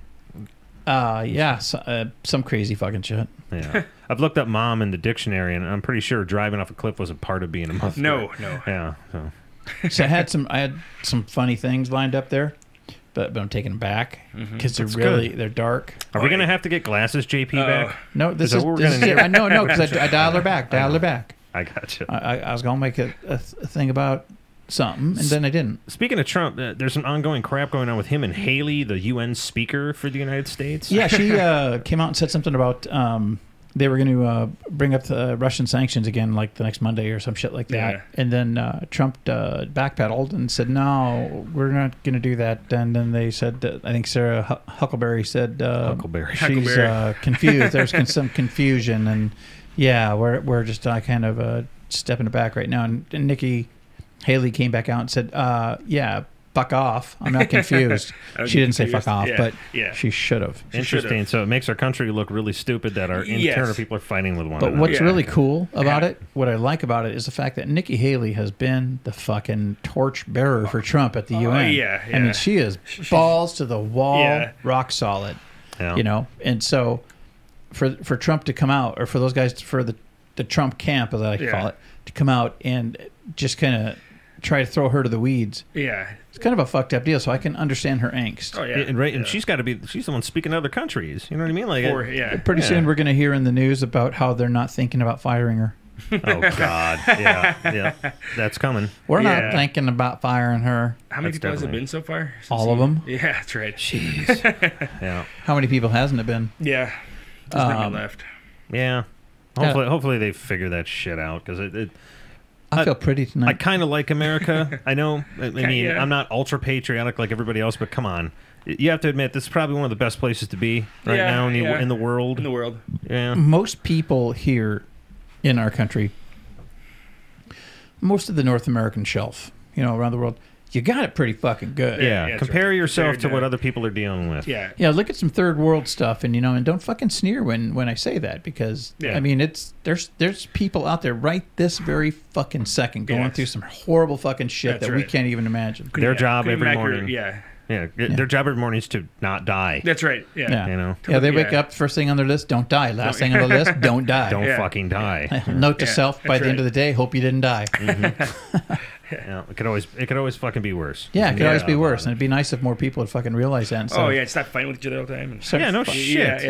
Some crazy fucking shit. Yeah. I've looked up mom in the dictionary, and I'm pretty sure driving off a cliff wasn't part of being a mother. No. Yeah. So. So I had some funny things lined up there, but I'm taking them back because they're dark. Are we gonna have to get glasses, JP, back? No, this that is what we're this gonna is need? I know because I dialed her back. I gotcha. I was gonna make a thing about something, and then I didn't. Speaking of Trump, there's some ongoing crap going on with him and Haley, the UN speaker for the United States. Yeah, she came out and said something about they were going to bring up the Russian sanctions again, like the next Monday or some shit like that. Yeah. And then Trump backpedaled and said, "No, we're not going to do that." And then they said, I think Sarah Huckleberry said, Huckleberry. she's confused. There's some confusion, and yeah, we're just kind of stepping it back right now. And Nikki Haley came back out and said, "Yeah, fuck off. I'm not confused." She didn't say fuck off, but she should have. Interesting. So it makes our country look really stupid that our internal people are fighting with one another. But what's really cool about it, what I like about it, is the fact that Nikki Haley has been the fucking torch bearer for Trump at the UN. Yeah. I mean, she is balls to the wall, rock solid. Yeah. You know, and so for Trump to come out, or for those guys, for the Trump camp, as I like to call it, to come out and just kind of try to throw her to the weeds. Yeah. It's kind of a fucked up deal, so I can understand her angst. Oh, yeah. And she's got to be, she's the one speaking to other countries. You know what I mean? Like, Pretty soon we're going to hear in the news about how they're not thinking about firing her. Oh, God. Yeah. That's coming. We're not thinking about firing her. How many people has it been so far? All of them? Yeah, that's right. Jeez. Yeah. How many people hasn't it been? Yeah. There's not many left. Yeah. Hopefully they figure that shit out, because I feel pretty tonight. I kind of like America. I know. I mean, I'm not ultra patriotic like everybody else, but come on. You have to admit, this is probably one of the best places to be right now in the world. In the world. Yeah. Most people here in our country, most of the North American shelf, around the world, you got it pretty fucking good. Yeah. Compare yourself to what other people are dealing with. Yeah. Yeah, look at some third world stuff, and and don't fucking sneer when I say that, because I mean, there's people out there right this very fucking second going through some horrible fucking shit that we can't even imagine. Their job every morning. Yeah. Their job every morning is to not die. That's right. Yeah. They wake up, first thing on their list, don't die. Last thing on the list, don't die. Don't fucking die. Note to self, by the end of the day, hope you didn't die. Mm-hmm. Yeah, it could always fucking be worse. Yeah, it could always be worse, and it'd be nice if more people would fucking realize that. Stop fighting with each other all the time. No shit.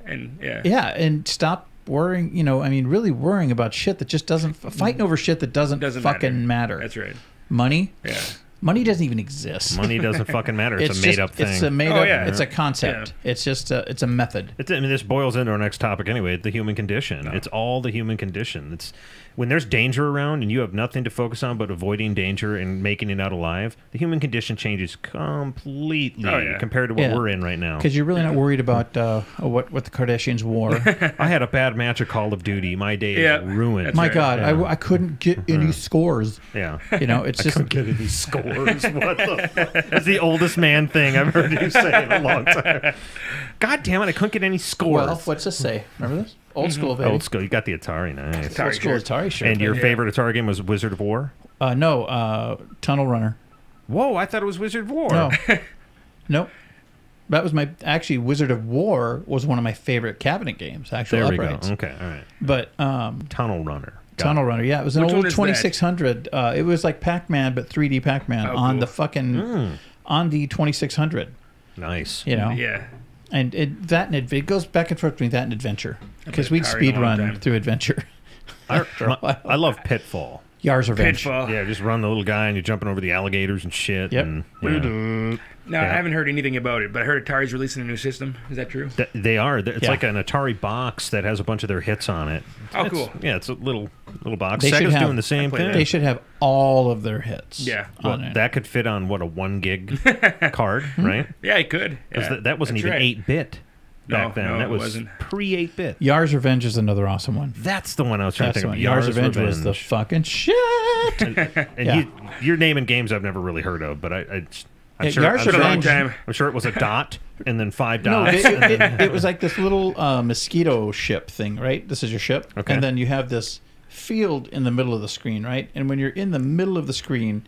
And stop worrying. Really worrying about shit that just doesn't fighting over shit that doesn't fucking matter. That's right. Money. Yeah. Money doesn't even exist. Money doesn't fucking matter. It's a made-up thing. It's a made-up. yeah. It's a concept. Yeah. It's just it's a method. I mean, this boils into our next topic anyway, the human condition. It's all the human condition. It's when there's danger around and you have nothing to focus on but avoiding danger and making it out alive, the human condition changes completely compared to what we're in right now. Because you're really not worried about what the Kardashians wore. I had a bad match of Call of Duty. My day is ruined. That's My right. God, I couldn't get any scores. Yeah. You know, it's just Get any scores. What the fuck? That's the oldest man thing I've heard you say in a long time. God damn it, I couldn't get any scores. well. What's this say? Remember this? Old school, baby. Old school. You got the Atari, nice. Old school Atari shirt. And your favorite Atari game was Wizard of War? No, Tunnel Runner. Whoa, I thought it was Wizard of War. No, nope. That was actually Wizard of War was one of my favorite cabinet games. Actual There we uprights. go. Okay, all right. But Tunnel Runner. Got Tunnel it. Runner, yeah, it was an Which one old is that? 2600. It was like Pac-Man, but 3D Pac-Man on cool. the fucking on the 2600. Nice. You know, Yeah. and it goes back and forth between that and Adventure because played we'd Atari speed in a long run time. through Adventure. I love Pitfall. Yar's Revenge. Pitfall. Yeah, just run the little guy and you're jumping over the alligators and shit. Yep. And, yeah. No, I haven't heard anything about it, but I heard Atari's releasing a new system. Is that true? They are. It's Yeah. like an Atari box that has a bunch of their hits on it. Oh, It's- cool. Yeah, it's a little box. They should Sega's have- doing the same I played thing. that. They should have all of their hits. Yeah. Well, on it. that could fit on, what, a 1 gig card, right? Yeah, it could. 'Cause Yeah, that wasn't that's even right. 8-bit back No, then. no, that it was wasn't. pre-8-bit. Yar's Revenge is another awesome one. That's the one I was trying That's to the think one. of. Yar's Revenge was the fucking shit. And Yeah. you're naming games I've never really heard of, but I'm Yeah, sure, Yar's I'm, Been a sure, long Revenge- time. I'm sure it was a dot and then 5 No, dots. it was like this little mosquito ship thing, right? This is your ship. Okay. And then you have this field in the middle of the screen, right? And when you're in the middle of the screen,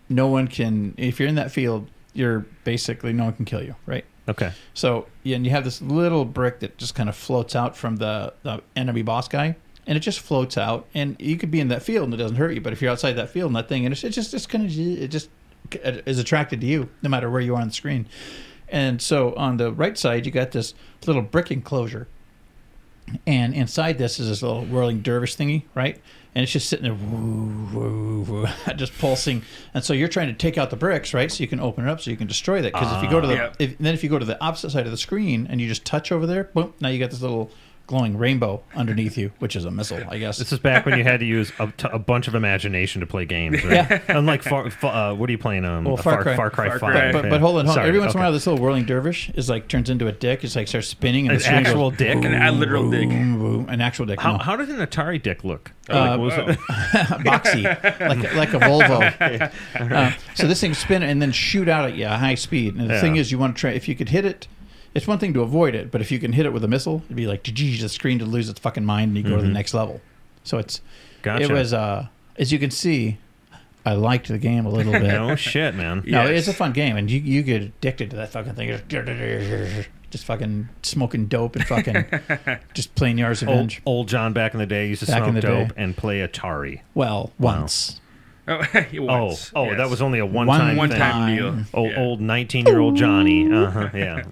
no one can, if you're in that field, you're basically, no one can kill you, right? Okay. So, yeah, and you have this little brick that just kind of floats out from the enemy boss guy, and it just floats out, and you could be in that field and it doesn't hurt you, but if you're outside that field and that thing, and it just is attracted to you no matter where you are on the screen. And so on the right side, you got this little brick enclosure, and inside this is this little whirling dervish thingy, right? And it's just sitting there, woo, woo, woo, just pulsing. And so you're trying to take out the bricks, right? So you can open it up, so you can destroy that. Because if you go to the, Yeah. if you go to the opposite side of the screen and you just touch over there, boom! Now you got this little glowing rainbow underneath you, which is a missile, I guess. This is back when you had to use a bunch of imagination to play games, right? Yeah. Unlike what are you playing? Far Cry. Far Cry Far 5. Cry. But hold on. Sorry, Every once in a okay. while, this little whirling dervish is like turns into a dick. It's like starts spinning and An the screen actual goes, dick? An literal dick. boom, boom, an actual dick. no. How did an Atari dick look? Uh, Like, what was it? Boxy, like a Volvo. So this thing spin and then shoot out at you at high speed. And the Yeah. thing is, you want to try. If you could hit it, it's one thing to avoid it, but if you can hit it with a missile, it'd be like, geez, the screen to lose its fucking mind, and you go to the next level. So it's Gotcha. it was as you can see, I liked the game a little bit. No shit, man. No, Yes. it's a fun game, and you get addicted to that fucking thing. Just fucking smoking dope and fucking just playing Yar's Revenge. Old John back in the day used to Back in smoke the dope day. and play Atari. Well, once. Once, Oh, yes. that was only a one-time one thing. time deal. Oh, old 19-year-old Johnny. Yeah.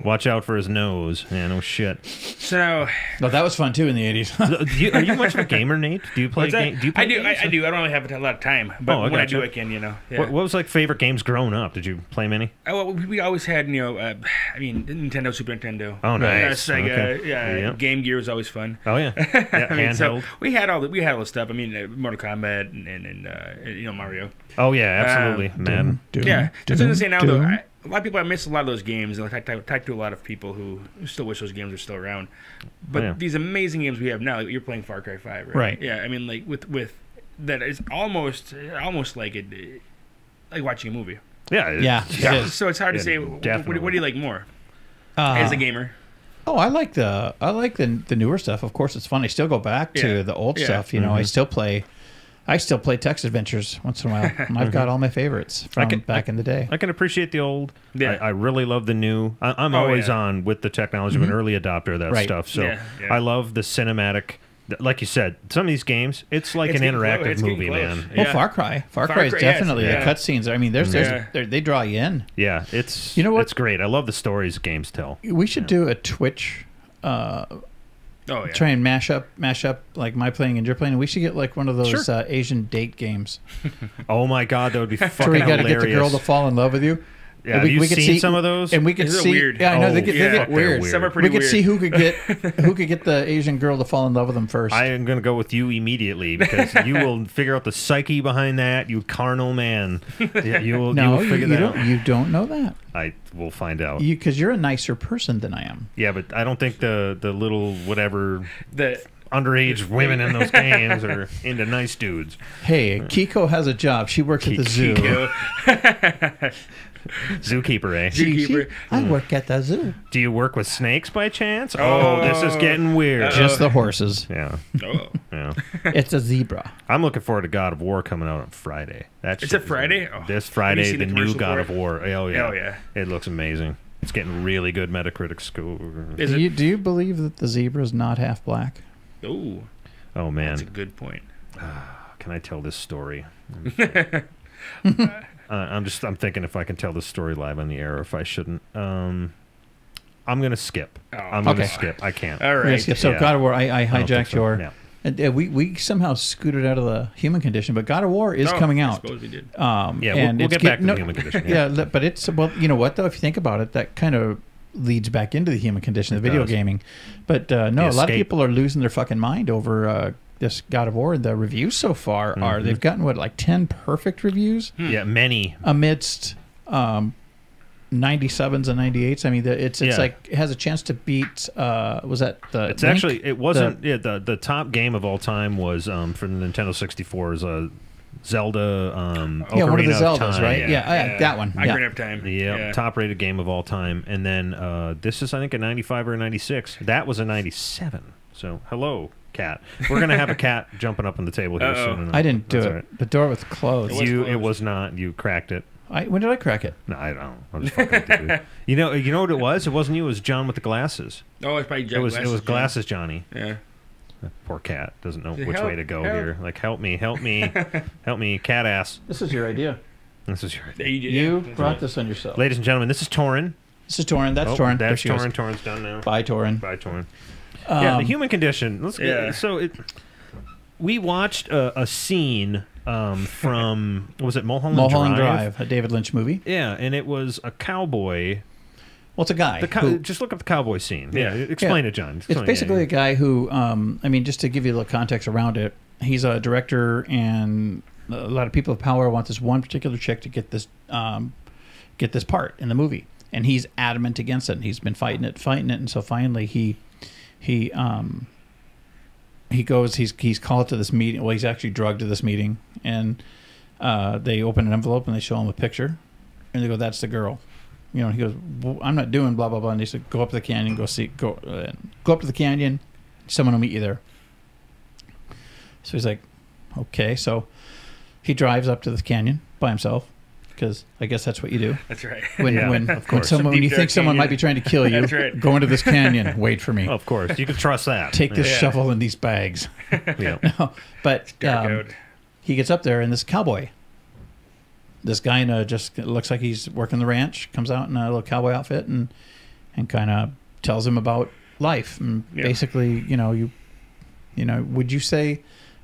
Watch out for his nose. Yeah, no shit. So No, that was fun too in the 80s. Are you much of a gamer, Nate? Do you play what's that? games? Do you play I do. games? I do. I don't really have a lot of time, but Oh, I when I gotcha. do, I can. You know. Yeah. What was like favorite games growing up? Did you play many? Well, we always had, I mean, Nintendo, Super Nintendo. Oh, nice. Sega, Okay. yeah, Yeah. Game Gear was always fun. Oh yeah, yeah I mean, so handheld. we had all the stuff. I mean, Mortal Kombat and Mario. Oh yeah, absolutely, man. Yeah, that's what I'm saying now. Though, a lot of people, I miss a lot of those games. And I talk to a lot of people who still wish those games were still around. But Yeah. these amazing games we have now, like you're playing Far Cry 5, right? Right. Yeah, I mean, like with that is almost like like watching a movie. Yeah, Yeah, it is. So it's hard to Yeah, say. What definitely. do you like more as a gamer? Oh, I like the newer stuff. Of course, it's fun. I still go back to Yeah. the old Yeah. stuff. You know, I still play text adventures once in a while. And I've got all my favorites from back in the day. I can appreciate the old. Yeah. I really love the new. I'm Oh, always yeah. on with the technology. I'm an early adopter of that Right. stuff. So Yeah, yeah. I love the cinematic. Like you said, some of these games, it's like It's an getting interactive close. It's getting movie, close. man. Well, Yeah. Far Cry is Cry, yes, definitely yeah. the cutscenes. I mean, they draw you in. Yeah, it's You know what? It's great. I love the stories games tell. We should do a Twitch Oh yeah. Try and mash up like my playing and your playing. We should get like one of those Asian date games. Oh my god, that would be fucking So we got to hilarious. get the girl to fall in love with you. Yeah, we, have you we could seen see some of those? And we could These are see. weird. Yeah, I know Oh, they get fuck, they're weird. weird. Some are pretty We could weird. see who could get the Asian girl to fall in love with them first. I am going to go with you immediately because you will figure out the psyche behind that, you carnal man. Yeah, you will figure that out. You don't know that. I will find out. Because you're a nicer person than I am. Yeah, but I don't think the little whatever The underage women in those games are into nice dudes. Hey, Kiko has a job. She works at the zoo. Kiko. Zookeeper, eh? Zookeeper. I work at the zoo. Do you work with snakes by chance? Oh, this is getting weird. Just the horses. Yeah, Oh. yeah. It's a zebra. I'm looking forward to God of War coming out on Friday. It's a Friday? Oh. This Have Friday, you seen the the new commercial God for of it? War. Oh yeah. Oh, yeah. It looks amazing. It's getting really good Metacritic score. Is Do it? you believe that the zebra is not half black? Oh, Oh man, that's a good point. can I tell this story? I'm thinking if I can tell this story live on the air or if I shouldn't. I'm gonna skip. Oh, I'm gonna okay. skip. I can't. All right. Yes, so Yeah. God of War, I I don't think hijacked so. your. Yeah. And, we somehow scooted out of the human condition, but God of War is Oh, coming I out. suppose we did. Yeah, and we'll it's get back to no- the human condition. Yeah, but it's well, you know what though? If you think about it, that kind of leads back into the human condition, the video does. gaming. But no, The a lot of escape. people are losing their fucking mind over this God of War. The reviews so far are they've gotten what like 10 perfect reviews Yeah, many. amidst 97s and 98s. I mean, it's Yeah. like it has a chance to beat. Was that the? It's Link? actually it wasn't. The top game of all time was for the Nintendo 64 is Zelda. Yeah, one of the Ocarina Zeldas, Time, right? Yeah, that one. I Yeah. couldn't have time. Yeah, top rated game of all time. And then this is, I think, a 95 or a 96. That was a 97. So, hello, cat. We're going to have a cat jumping up on the table here Uh-oh. soon enough. I didn't do That's it. all right. The door was closed. It was It closed. was not. You cracked it. When did I crack it? No, I don't. I'm just fucking with you. You know what it was? It wasn't you. It was John with the glasses. Oh, it's probably It was glasses Johnny. Yeah. Poor cat doesn't know Say, which "Help, way to go help." here. Like, help me, help me, help me, cat ass. This is your idea. This is your. Yeah, you did. You Yeah. brought this on yourself. Ladies and gentlemen, this is Torin. This is Torin. That's Oh, Torin. There That's she goes. Torin. Torin's done now. Bye, Torin. Bye, Torin. Yeah, the human condition. Let's Yeah. we watched a scene from was it Mulholland Mulholland Drive? Drive, a David Lynch movie. Yeah, and it was a cowboy. Well, it's a guy. Just look up the cowboy scene. Yeah, Yeah. explain it, John. It's basically a guy who, I mean, just to give you a little context around it, he's a director, and a lot of people of power want this one particular chick to get this part in the movie, and he's adamant against it. And he's been fighting it, and so finally he goes. He's called to this meeting. Well, he's actually drugged to this meeting, and they open an envelope and they show him a picture, and they go, "That's the girl." You know, he goes, well, "I'm not doing blah blah blah." And they said, "Go up to the canyon, go up to the canyon. Someone will meet you there." So he's like, "Okay." So he drives up to the canyon by himself because I guess that's what you do That's right. when Yeah, when, of when course. someone when you Deep think dark someone might canyon. be trying to kill you. That's right. Go into this canyon. Wait for me. Of course, you can trust that. Take this Yeah. shovel and these bags. Yeah. No, but Dark out. he gets up there, and this cowboy, this guy in a just it looks like he's working the ranch, comes out in a little cowboy outfit and kind of tells him about life. And Yeah. basically, you know, would you say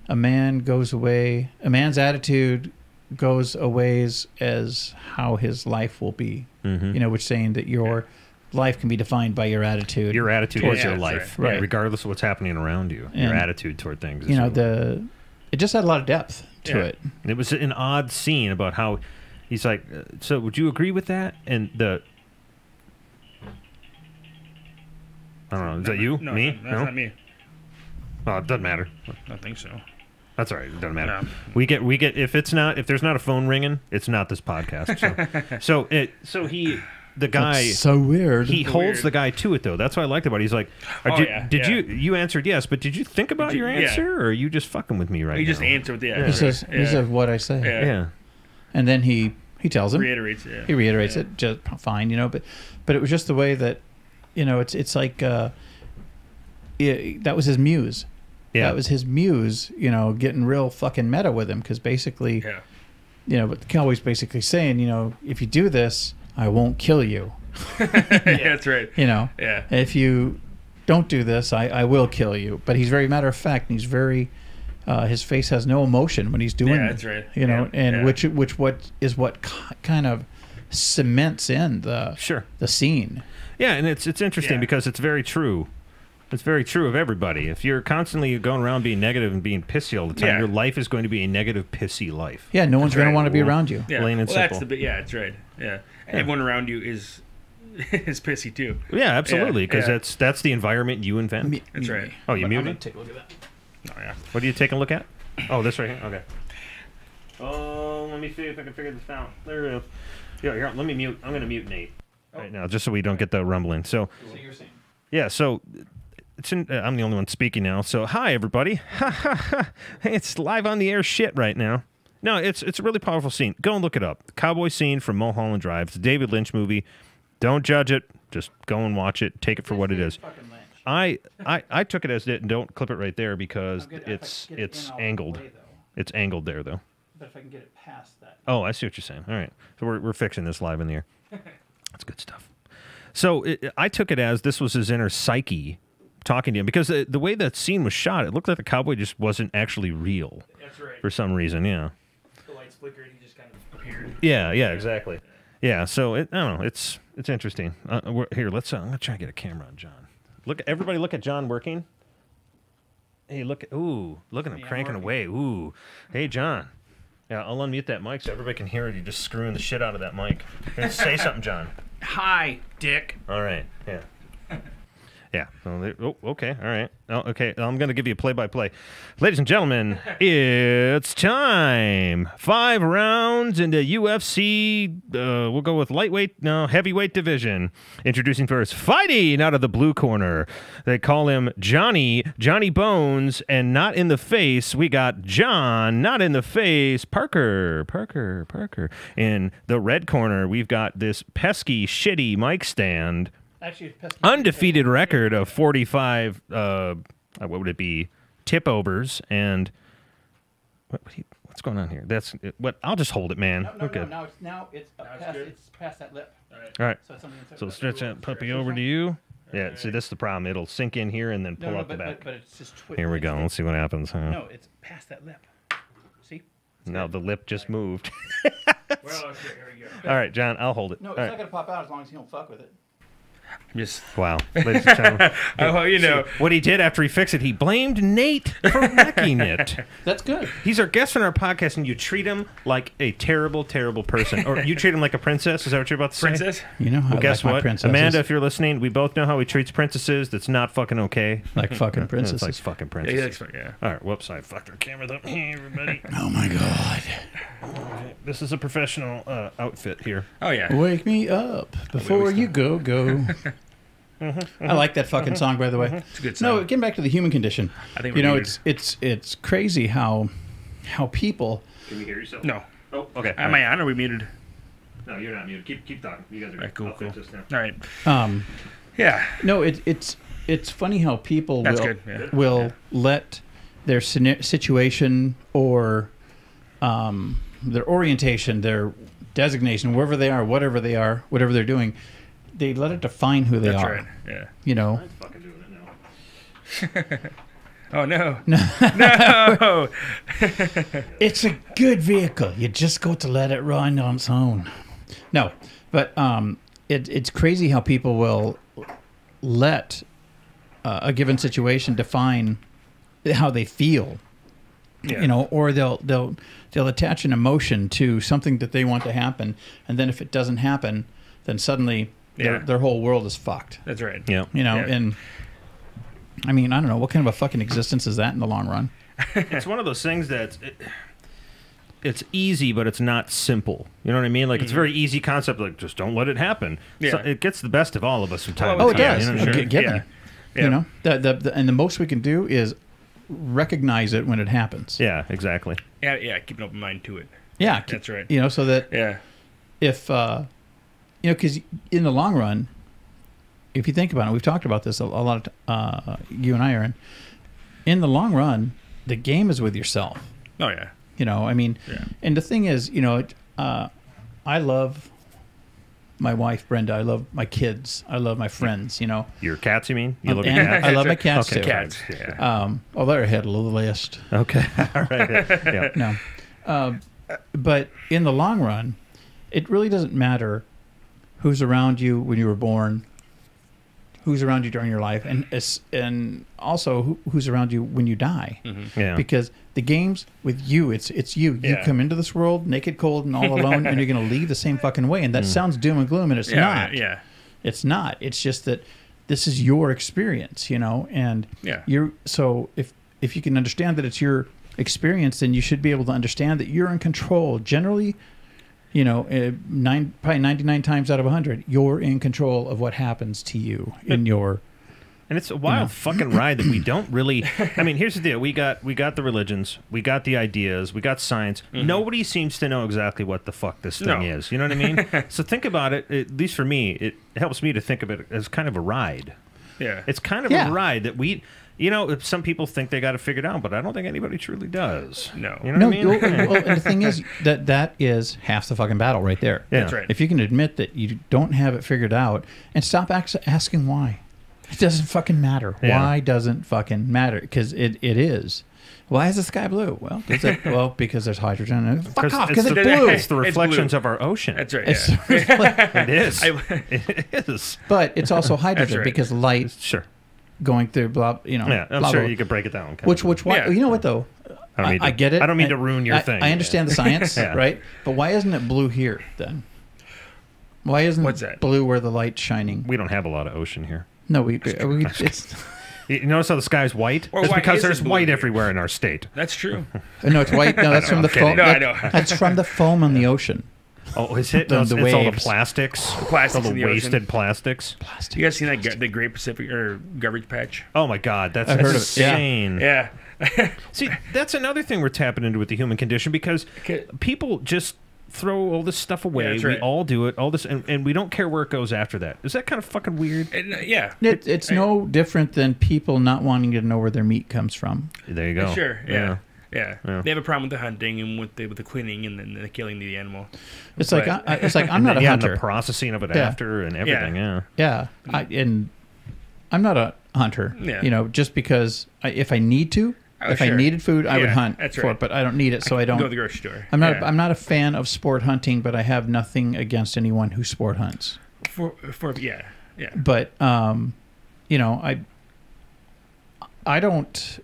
a man's attitude goes a ways as how his life will be? Mhm. You know, which saying that your life can be defined by your attitude. Your attitude towards is your that's life, right. Right. regardless of what's happening around you. Your And, attitude toward things. you know, is it just had a lot of depth to Yeah. it. It was an odd scene about how he's like, so would you agree with that? And I don't know. Is that you? No, Me? That's not me. Oh, it doesn't matter. I don't think so. That's all right. It doesn't matter. No. We get if there's not a phone ringing, it's not this podcast. So the guy That's so weird. he holds Weird. the guy to it though. That's what I liked about it. He's like, Oh, yeah, did yeah. you answered yes, but did you think about Did you- your yeah. answer or are you just fucking with me right You now? just answer with the He says, yeah. he says what I say. Yeah. Yeah. And then he tells him. Reiterates, yeah. He reiterates Yeah. it just fine, you know, but it was just the way that, you know, it's like that was his muse. Yeah. That was his muse, you know, getting real fucking meta with him because basically, Yeah. you know, but the cowboy's basically saying, you know, if you do this, I won't kill you. Yeah, that's right. You know, Yeah. if you don't do this. I will kill you. But he's very matter of fact, and he's very his face has no emotion when he's doing Yeah, it. that's right. You know, Yeah, and yeah. what kind of cements in the scene. Yeah, and it's interesting because it's very true. It's very true of everybody. If you're constantly going around being negative and being pissy all the time, your life is going to be a negative, pissy life. Yeah, no one's going to want to be around you. Yeah. Plain and simple. That's right. Yeah. And everyone around you is pissy too. Yeah, absolutely, because Yeah. that's the environment you invent. That's right. Oh, you I'm muted? gonna take a look at that. Oh yeah. What are you taking a look at? Oh, this right here? Okay. Oh, let me see if I can figure this out. There it is. Yeah, here, let me mute. I'm going to mute Nate right now, just so we don't get the rumbling. So you're saying. yeah, so I'm the only one speaking now. So hi, everybody. It's live on the air shit right now. No, it's a really powerful scene. Go and look it up. The cowboy scene from Mulholland Drive. It's a David Lynch movie. Don't judge it. Just go and watch it. Take it for what it is. I took it as it. Don't clip it right there because it's angled. It's angled there though. But if I can get it past that. Oh, I see what you're saying. All right. So we're fixing this live in the air. That's good stuff. So I took it as this was his inner psyche talking to him because the way that scene was shot, it looked like the cowboy just wasn't actually real. That's right. For some reason, yeah. The lights flickered. He just kind of appeared. Yeah, exactly. Yeah, so I don't know. It's interesting. Here, I'm gonna try and get a camera on John. Everybody look at John working. Hey, look at him cranking away. Ooh, hey John. Yeah, I'll unmute that mic so everybody can hear it. You're just screwing the shit out of that mic. Say something, John. Hi, Dick. All right. Yeah. Yeah. Okay. All right. Okay. I'm going to give you a play-by-play. Ladies and gentlemen, it's time. 5 rounds into UFC. We'll go with heavyweight division. Introducing first, fighting out of the blue corner. They call him Johnny Bones, and not in the face. We got John, not in the face. Parker. In the red corner, we've got this pesky, shitty mic stand. Actually, Undefeated record of 45, what would it be, tip overs, and what's going on here? I'll just hold it, man. We're good. Now it's past that lip. All right. So, it's on the inside. So stretch that puppy over to you. Yeah, see, this is the problem. It'll sink in here and then pull up the back. But it's just Here we go. Let's see what happens. No, it's past that lip. See? No, the lip just moved. Well, okay, here we go. All right, John, I'll hold it. No, it's All not right. going to pop out as long as you don't fuck with it. Just Wow. Ladies and gentlemen. well, you know. What he did after he fixed it, he blamed Nate for wrecking it. That's good. He's our guest on our podcast, and you treat him like a terrible, terrible person. Or you treat him like a princess. Is that what you're about to say? Princess? You know how Well, guess my what? princesses. Amanda, if you're listening, we both know how he treats princesses. That's not fucking okay. Like fucking It's princesses. like fucking Yeah, princesses. yeah. All right, whoops, I fucked our camera up. Hey, everybody. Oh my god. This is a professional outfit here. Oh yeah. Wake me up before you go. I like that fucking song, by the way. It's a good song. No, getting back to the human condition. I think you we're know muted. it's crazy how people. Can you hear yourself? No. Oh, okay. Am I on or are we muted? No, you're not muted. Keep talking. You guys are All right, cool, I'll fix cool. this now. All right. Yeah. No, it's funny how people That's will good, yeah. will let their situation or their orientation, their designation, wherever they are, whatever they're doing, they let it define who they That's are. right. Yeah. You know. I'm fucking doing it now. Oh no. No. It's a good vehicle. You just got to let it run on its own. No, but it's crazy how people will let a given situation define how they feel. Yeah. You know, or they'll attach an emotion to something that they want to happen, and then if it doesn't happen, then suddenly their whole world is fucked. That's right. Yeah. You know, Yeah. and I mean, I don't know what kind of a fucking existence is that in the long run. It's one of those things that it's easy, but it's not simple. You know what I mean? Like it's a very easy concept. Like just don't let it happen. Yeah. So it gets the best of all of us from time Oh, to it time. does. You know what I mean? Get Yeah. me. Yeah. You know, and the most we can do is recognize it when it happens. Yeah, exactly. Yeah. Keep an open mind to it. Yeah, That's right. You know, so that Yeah. if you know, because in the long run, if you think about it, we've talked about this a lot. You and I, Aaron. In the long run, the game is with yourself. Oh yeah. You know, I mean, Yeah. and the thing is, you know, I love my wife, Brenda. I love my kids. I love my friends, you know. Your cats, you mean? You love your And cats? I love my cats, Okay. too. Cats. Yeah. Oh, they're ahead of the list. Okay. All right. Yeah. No. But in the long run, it really doesn't matter who's around you when you were born, who's around you during your life, and also who's around you when you die. Mm-hmm. Yeah. Because the games with you, it's you. You Yeah. come into this world naked, cold, and all alone, and you're going to leave the same fucking way. And that sounds doom and gloom, and it's not. Yeah. It's not. It's just that this is your experience, you know. And Yeah. so if you can understand that it's your experience, then you should be able to understand that you're in control. Generally, you know, probably 99 times out of 100, you're in control of what happens to you in your. And it's a wild fucking ride that we don't really. I mean, here's the deal: we got the religions, we got the ideas, we got science. Mm-hmm. Nobody seems to know exactly what the fuck this thing is. You know what I mean? So think about it. At least for me, it helps me to think of it as kind of a ride. Yeah. It's kind of a ride that we. You know, some people think they got it figured out, but I don't think anybody truly does. No. You know what I mean? Well, and the thing is that is half the fucking battle right there. Yeah. That's right. If you can admit that you don't have it figured out and stop asking why. It doesn't fucking matter. Yeah. Why doesn't fucking matter? Because it is. Why is the sky blue? Well, because there's hydrogen. Fuck off, because it's blue. It's the It's reflections blue. of our ocean. That's right. It's Yeah. It is. I- It is. but it's also hydrogen right. because light Sure. going through blah, you know. Yeah, I'm blah, sure blah. you could break it down. Which why? Yeah. You know what though? I don't mean I to- get it. I don't mean to ruin your thing. I understand the science, Yeah. right? But why isn't it blue here then? Why isn't What's it that? blue where the light's shining? We don't have a lot of ocean here. No, it's You notice how the sky's white? Or It's why because is it there's blue white here? everywhere in our state. That's true. no, it's white. No, that's from the I'm kidding. foam. No, I know. That's from the foam on the ocean. Oh, is it? The- No, it's the all the waves. plastics. plastics All the in the wasted ocean. plastics. You guys seen that the Great Pacific or Garbage Patch? Oh my God, that's I've heard of it. Yeah. insane. Yeah. See, that's another thing we're tapping into with the human condition because Okay. people just throw all this stuff away. Yeah, that's We right. all do it. All this, and we don't care where it goes after that. Is that kind of fucking weird? Yeah. It's no different than people not wanting to know where their meat comes from. There you go. Sure. Yeah. Yeah. Yeah. They have a problem with the hunting and with the cleaning and then the killing the animal. It's But- like I'm And not then, a and hunter. the processing of it Yeah. after and everything. Yeah. Yeah, and I'm not a hunter. Yeah. You know, just because if I need to, if I sure. needed food, I would Yeah, hunt that's for right. it. But I don't need it, so I Go to don't. the grocery store. I'm not. Yeah. I'm not a fan of sport hunting, but I have nothing against anyone who sport hunts. For yeah. But you know, I don't.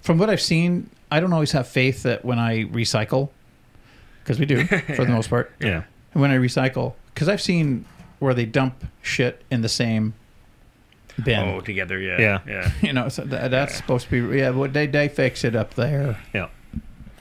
From what I've seen, I don't always have faith that when I recycle, because we do for the most part. Yeah. And when I recycle, because I've seen where they dump shit in the same bin. Oh, together. Yeah. Yeah. Yeah. You know, so that's supposed to be. Yeah, well, they fix it up there. Yeah.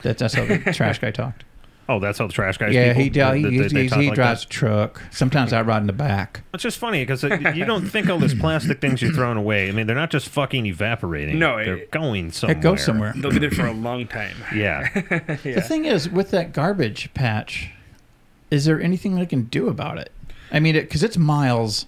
That's how the trash guy talked. Oh, that's how the trash guys. Yeah, people, he talk like drives that? a truck. Sometimes I ride in the back. It's just funny because you don't think all this plastic things you're throwing away. I mean, they're not just fucking evaporating. No, they're going somewhere. It goes somewhere. They'll be there for a long time. Yeah. The thing is, with that garbage patch, is there anything they can do about it? I mean, because it's miles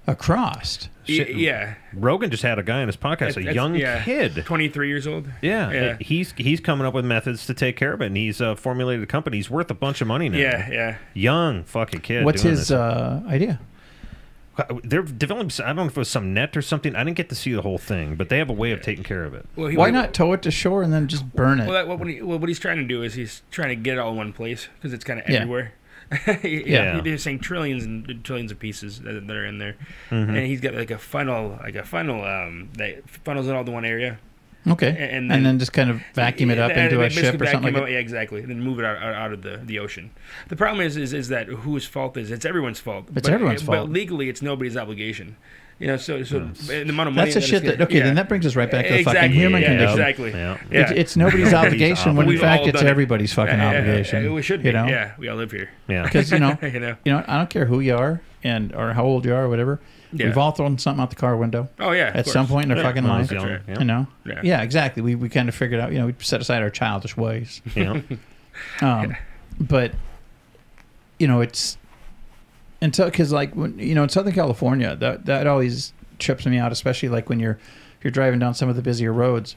across. Shit. Yeah. Rogan just had a guy on his podcast, a That's- young yeah. kid. 23 years old. Yeah, Yeah. he's coming up with methods to take care of it, and he's formulated a company. He's worth a bunch of money now. Yeah. Yeah. Young fucking kid. What's doing his this. idea? They're developing. I don't know if it was some net or something. I didn't get to see the whole thing, but they have a way of taking care of it. Well, Why not tow it to shore and then just burn it? Well, what he's trying to do is he's trying to get it all in one place because it's kind of Yeah. everywhere. Yeah. They're saying trillions and trillions of pieces that are in there, Mm-hmm. and he's got like a funnel that funnels it all to one area. Okay. And And then- then just kind of vacuum it up Yeah, into they a ship basically or something vacuum like it, that. Yeah, exactly. And then move it out of the ocean. The problem is that whose fault is it's everyone's fault. It's everyone's fault. But legally, it's nobody's obligation. You know, so the amount of money. That's the shit that. Okay, then that brings us right back to the fucking Exactly, human yeah, condition. Exactly. Yeah. Yeah. It's nobody's obligation when in We've fact all it's done it. everybody's fucking obligation. We should be. You know? Yeah, we all live here. Yeah. Because you know, You know. I don't care who you are or how old you are or whatever. Yeah. We've all thrown something out the car window Oh yeah. at some point in our fucking When I life. was young, right. yeah. You know. Yeah. Exactly. We kind of figured out. You know, we set aside our childish ways. Yeah. But you know, it's until because like when you know in Southern California that always trips me out, especially like when you're driving down some of the busier roads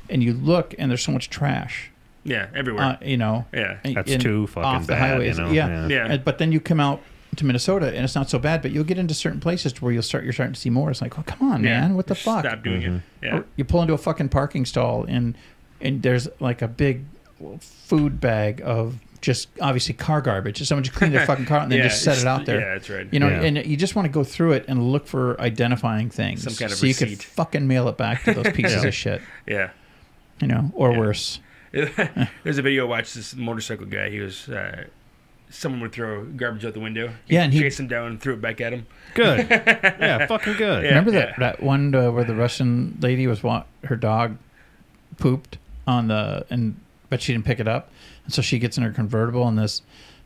and you look and there's so much trash. Yeah, everywhere. You know. Yeah. That's too fucking off the bad, highways. you know? Yeah. Yeah. But then you come out to Minnesota, and it's not so bad. But you'll get into certain places where you're starting to see more. It's like, oh, come on, man, what the fuck? Stop doing it. Yeah. Or you pull into a fucking parking stall, and there's like a big food bag of just obviously car garbage. Someone just cleaned their fucking car and then just set it out there. Yeah, that's right. You know, and you just want to go through it and look for identifying things, some kind of so receipt. you could fucking mail it back to those pieces of shit. Yeah. You know, or worse. There's a video I watched. This motorcycle guy. He was. Someone would throw garbage out the window. And he chased him down and threw it back at him. Good. Yeah, fucking good. Yeah. Remember that one where the Russian lady was her dog pooped on but she didn't pick it up, and so she gets in her convertible, and this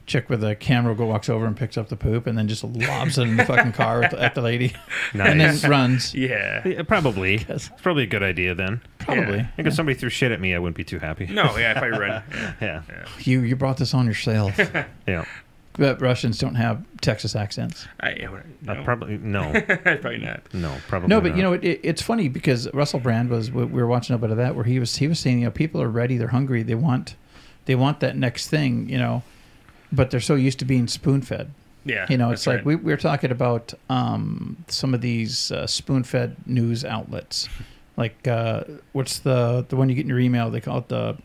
chick with a camera walks over and picks up the poop, and then just lobs it in the fucking car at the lady, and then runs. Yeah, probably. It's probably a good idea then. Probably. I think if somebody threw shit at me, I wouldn't be too happy. No, I'd probably run. Yeah. You brought this on yourself. Yeah. But Russians don't have Texas accents. No. Probably no. Probably not. No, probably no. But not. you know, it's funny because Russell Brand we were watching a bit of that where he was saying, you know, people are ready, they're hungry, they want that next thing, you know, but they're so used to being spoon fed. Yeah. You know, it's like right. we were talking about some of these spoon fed news outlets, like what's the one you get in your email? They call it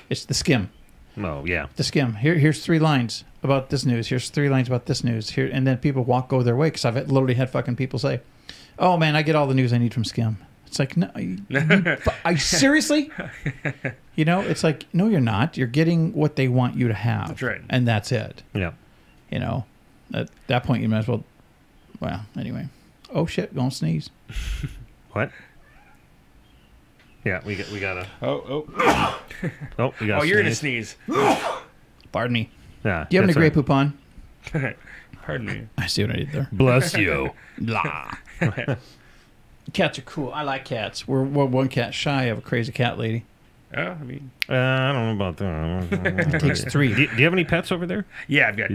it's the Skim. Oh yeah. The Skim. Here's 3 lines about this news. Here's 3 lines about this news. Here, and then people go their way because I've literally had fucking people say, "Oh man, I get all the news I need from Skim." It's like, no, I seriously? You know, it's like, no, you're not. You're getting what they want you to have. That's right. And that's it. Yeah. You know, at that point, you might as well. Well, anyway. Oh shit, gonna sneeze. What? Yeah, we got a. Oh, we got. Oh, you're gonna sneeze. Pardon me. Yeah. Do you have any Grey Poupon? Pardon me. I see what I did there. Bless you. Blah. Cats are cool. I like cats. We're one cat shy of a crazy cat lady. Oh, I mean, I don't know about that. It takes 3. Do you have any pets over there? yeah, I've got.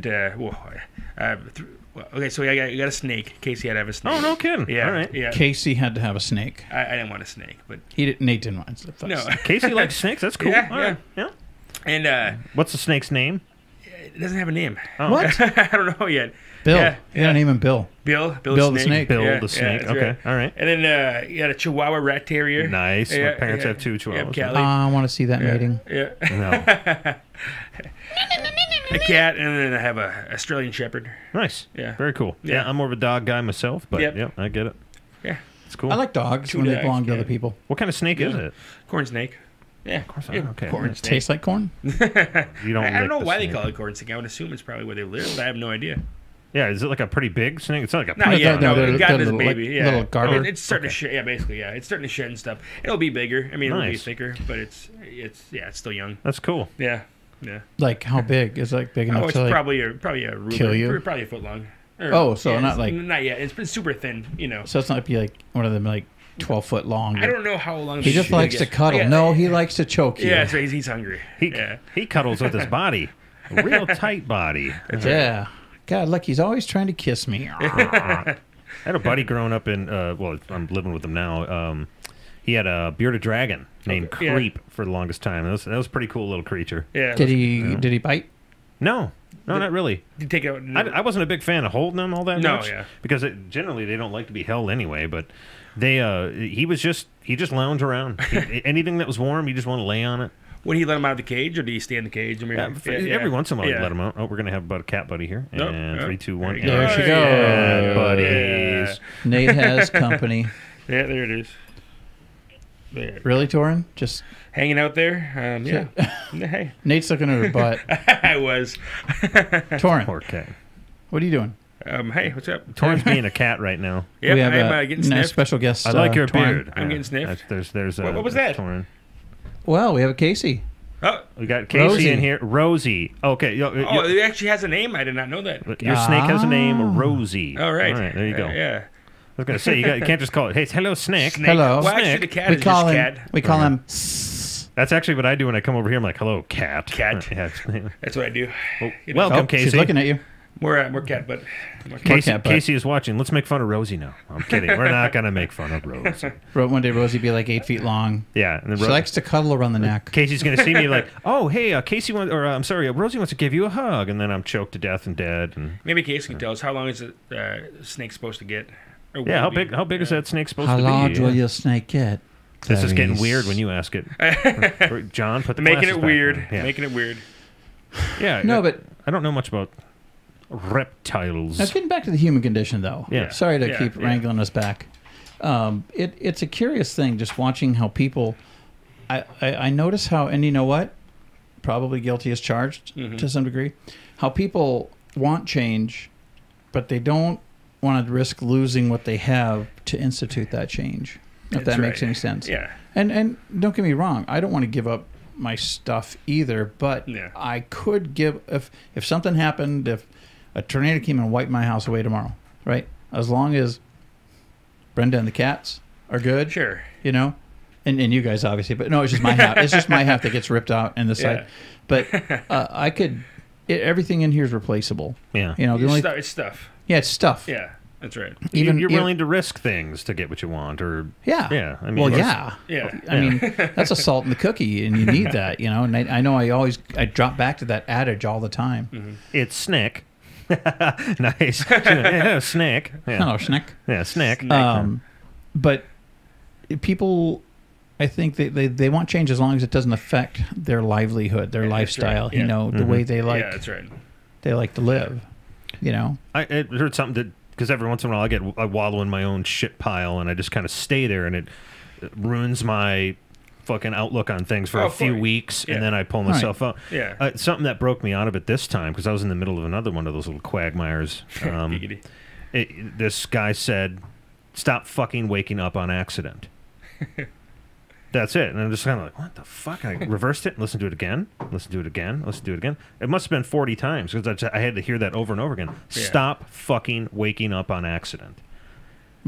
Okay, so I got a snake. Casey had to have a snake. Oh, no kidding. Yeah, All right. yeah. Casey had to have a snake. I didn't want a snake, but Nate didn't want it. no. Casey likes snakes. That's cool. Yeah, All right. Yeah. And What's the snake's name? it doesn't have a name. Oh, What? I don't know yet. Bill. Yeah, You gotta name him Bill. Bill Bill the snake. Bill Yeah, the snake. that's Okay. right. All right. And then you got a Chihuahua rat terrier. Nice. My Yeah, parents yeah. have 2 chihuahuas. Yeah, Callie. I want to see that mating. Yeah. No. A cat, and then I have a Australian Shepherd. Nice. Yeah. Very cool. Yeah. Yeah, I'm more of a dog guy myself, but Yep. yeah, I get it. Yeah. It's cool. I like dogs 2 when they dogs, belong to yeah. other people. What kind of snake is it? Corn snake. Yeah. Of course, yeah, okay. Corn snake. Tastes like corn. You don't. I don't lick know the why they snake. call it corn snake. I would assume it's probably where they live, but I have no idea. Yeah, is it like a pretty big snake? It's not like a. No, yeah, no, no, they're it got this little, baby. like, Yeah, little garter. It's starting to shed. Yeah, basically, yeah, it's starting to shed and stuff. It'll be bigger. I mean, it'll be Nice. thicker, but it's still young. That's cool. Yeah. Like how big? Is it like big enough Oh, it's to like, probably a ruler. kill you? Probably a foot long. So not like- not yet. It's been super thin. You know. So it's not be like one of them like 12-foot long. I don't know how long. He just likes to cuddle. Yeah. No, he likes to choke you. Yeah, that's right. He's hungry. Yeah. He cuddles with his body, a real tight body. Yeah. God, look, he's always trying to kiss me. I had a buddy growing up in. Well, I'm living with him now. He had a bearded dragon named Yeah. Creep for the longest time. That was a pretty cool little creature. Yeah. Did he bite? No, not really. Did you take out? I wasn't a big fan of holding them all that No, much. yeah. Because generally they don't like to be held anyway. But he just lounged around. Anything that was warm, you just want to lay on it. Would he let him out of the cage, or did he stay in the cage? I mean, Every once in a while, you Yeah. let him out. Oh, we're gonna have a cat buddy here. Nope. And Oh, 3, 2, 1. there you There she go. goes. Cat buddies. Nate has company. Yeah, there it is. There. Really, Torin? Just Hanging out there. Yeah. Hey, Nate's looking at her butt. I was. Torin, Poor cat. what are you doing? Hey, what's up? Torrin's being a cat right now. Yep, we have I'm a getting nice sniffed. special guest. I like your Torin. beard. I'm getting sniffed. There's What was there's that? Torrin. Well, we have a Casey. Oh, We got Casey Rosie. in here. Rosie. Okay. it actually has a name. I did not know that. Your snake has a name, Rosie. All right. All right. There you go. Yeah. I was gonna say you can't just call it. Hey, hello, snake. Snake. Hello. Well, actually, Snake. the cat We is call just him. cat. We call him. That's actually what I do when I come over here. I'm like, hello, cat. Cat. Yeah. That's what I do. Well, You know. welcome, Oh, Casey. she's looking at you. More cat butt. Casey is watching. Let's make fun of Rosie now. I'm kidding. We're not gonna make fun of Rosie. One day Rosie be like 8 feet long. Yeah, and then She likes to cuddle around the neck. Casey's gonna see me like, oh hey, Rosie wants to give you a hug, and then I'm choked to death and dead. And maybe Casey can tell us how long is a snake supposed to get? Yeah, how big is that snake supposed how to be? How large will your snake get? This is getting weird when you ask it. John, put the making it back weird. on. Yeah. Making it weird. Yeah. No, but I don't know much about reptiles. Now, getting back to the human condition, though. Yeah. Sorry to keep wrangling us back. It's a curious thing just watching how people. I notice how, and you know what? Probably guilty as charged to some degree. How people want change, but they don't want to risk losing what they have to institute that change. If that makes any sense. Yeah. And don't get me wrong, I don't want to give up my stuff either, but I could give if something happened, if a tornado came and wiped my house away tomorrow, right? As long as Brenda and the cats are good, sure, you know, and you guys obviously, but no, it's just my half. It's just my half that gets ripped out and the side. But I could. Everything in here is replaceable. Yeah, you know, it's stuff. Yeah, it's stuff. Yeah. That's right. Even you're willing to risk things to get what you want, or yeah. I mean, yeah. I mean, that's a salt in the cookie, and you need that, you know. And I know I drop back to that adage all the time. Mm-hmm. It's snack. Nice. Yeah, snack. Yeah. Hello, snack. Yeah, snack. But people, I think they want change as long as it doesn't affect their livelihood, their lifestyle. Right. You know, the way they like. Yeah, that's right. They like to live. You know. I heard something that. Because every once in a while I wallow in my own shit pile and I just kind of stay there and it ruins my fucking outlook on things for a few weeks and then I pull myself out. Yeah. Something that broke me out of it this time because I was in the middle of another one of those little quagmires. This guy said, "Stop fucking waking up on accident." That's it. And I'm just kind of like, what the fuck? I reversed it and listened to it again. Listen to it again. Listen to it again. It must have been 40 times because I had to hear that over and over again. Yeah. Stop fucking waking up on accident.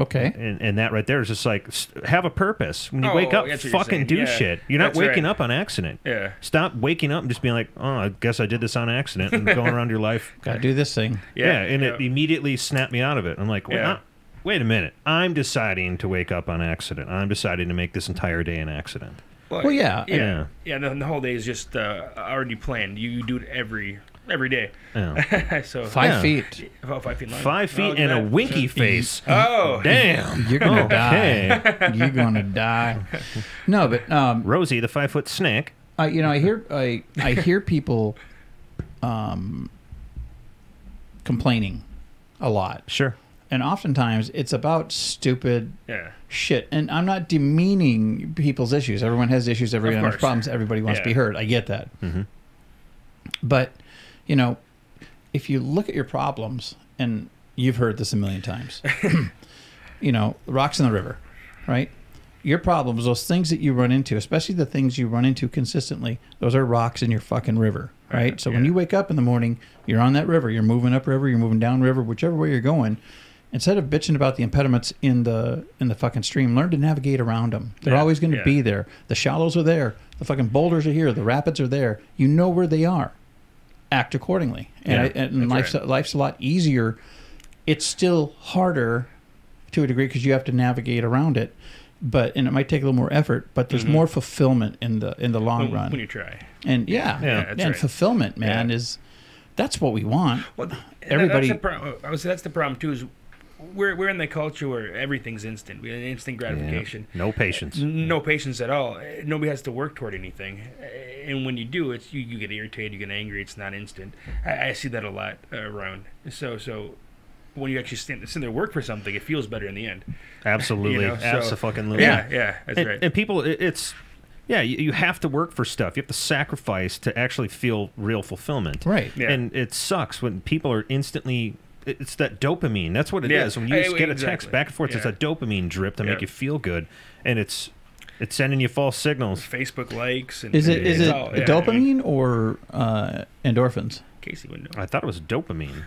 Okay. And that right there is just like, have a purpose. When you wake up, fucking do shit. You're not waking up on accident. Yeah. Stop waking up and just being like, oh, I guess I did this on accident and going around your life. Gotta do this thing. Yeah. And it immediately snapped me out of it. I'm like, well, wait a minute. I'm deciding to wake up on accident. I'm deciding to make this entire day an accident. Well, yeah. The whole day is just already planned. You do it every day. Yeah. So 5 feet. About 5 feet long. 5 feet and a winky face. Oh, damn! You're gonna die. You're gonna die. No, but Rosie, the 5 foot snack. You know, I hear people complaining a lot. Sure. And oftentimes it's about stupid shit. And I'm not demeaning people's issues. Everyone has issues. Everyone has problems. Everybody wants to be heard. I get that. Mm-hmm. But, you know, if you look at your problems, and you've heard this a million times, you know, the rocks in the river, right? Your problems, those things that you run into, especially the things you run into consistently, those are rocks in your fucking river, right? So when you wake up in the morning, you're on that river. You're moving up river. You're moving down river, whichever way you're going. Instead of bitching about the impediments in the fucking stream, learn to navigate around them. They're always going to be there. The shallows are there. The fucking boulders are here. The rapids are there. You know where they are. Act accordingly. And life's a lot easier. It's still harder to a degree because you have to navigate around it. And it might take a little more effort, but there's more fulfillment in the long run when you try. And fulfillment, man, that's what we want. Well, everybody. That's the problem too. Is we're in the culture where everything's instant. We have instant gratification. No patience. No patience at all. Nobody has to work toward anything. And when you do, it's you get irritated, you get angry. It's not instant. I see that a lot around. So when you actually sit there and work for something, it feels better in the end. Absolutely. You know? Absolutely. Yeah, that's right. And people, you have to work for stuff. You have to sacrifice to actually feel real fulfillment. Right. Yeah. And it sucks when people are instantly... It's that dopamine. That's what it is. When you get a text back and forth, it's a dopamine drip to make you feel good. And it's sending you false signals. Facebook likes. And is it dopamine or endorphins? Casey would know. I thought it was dopamine.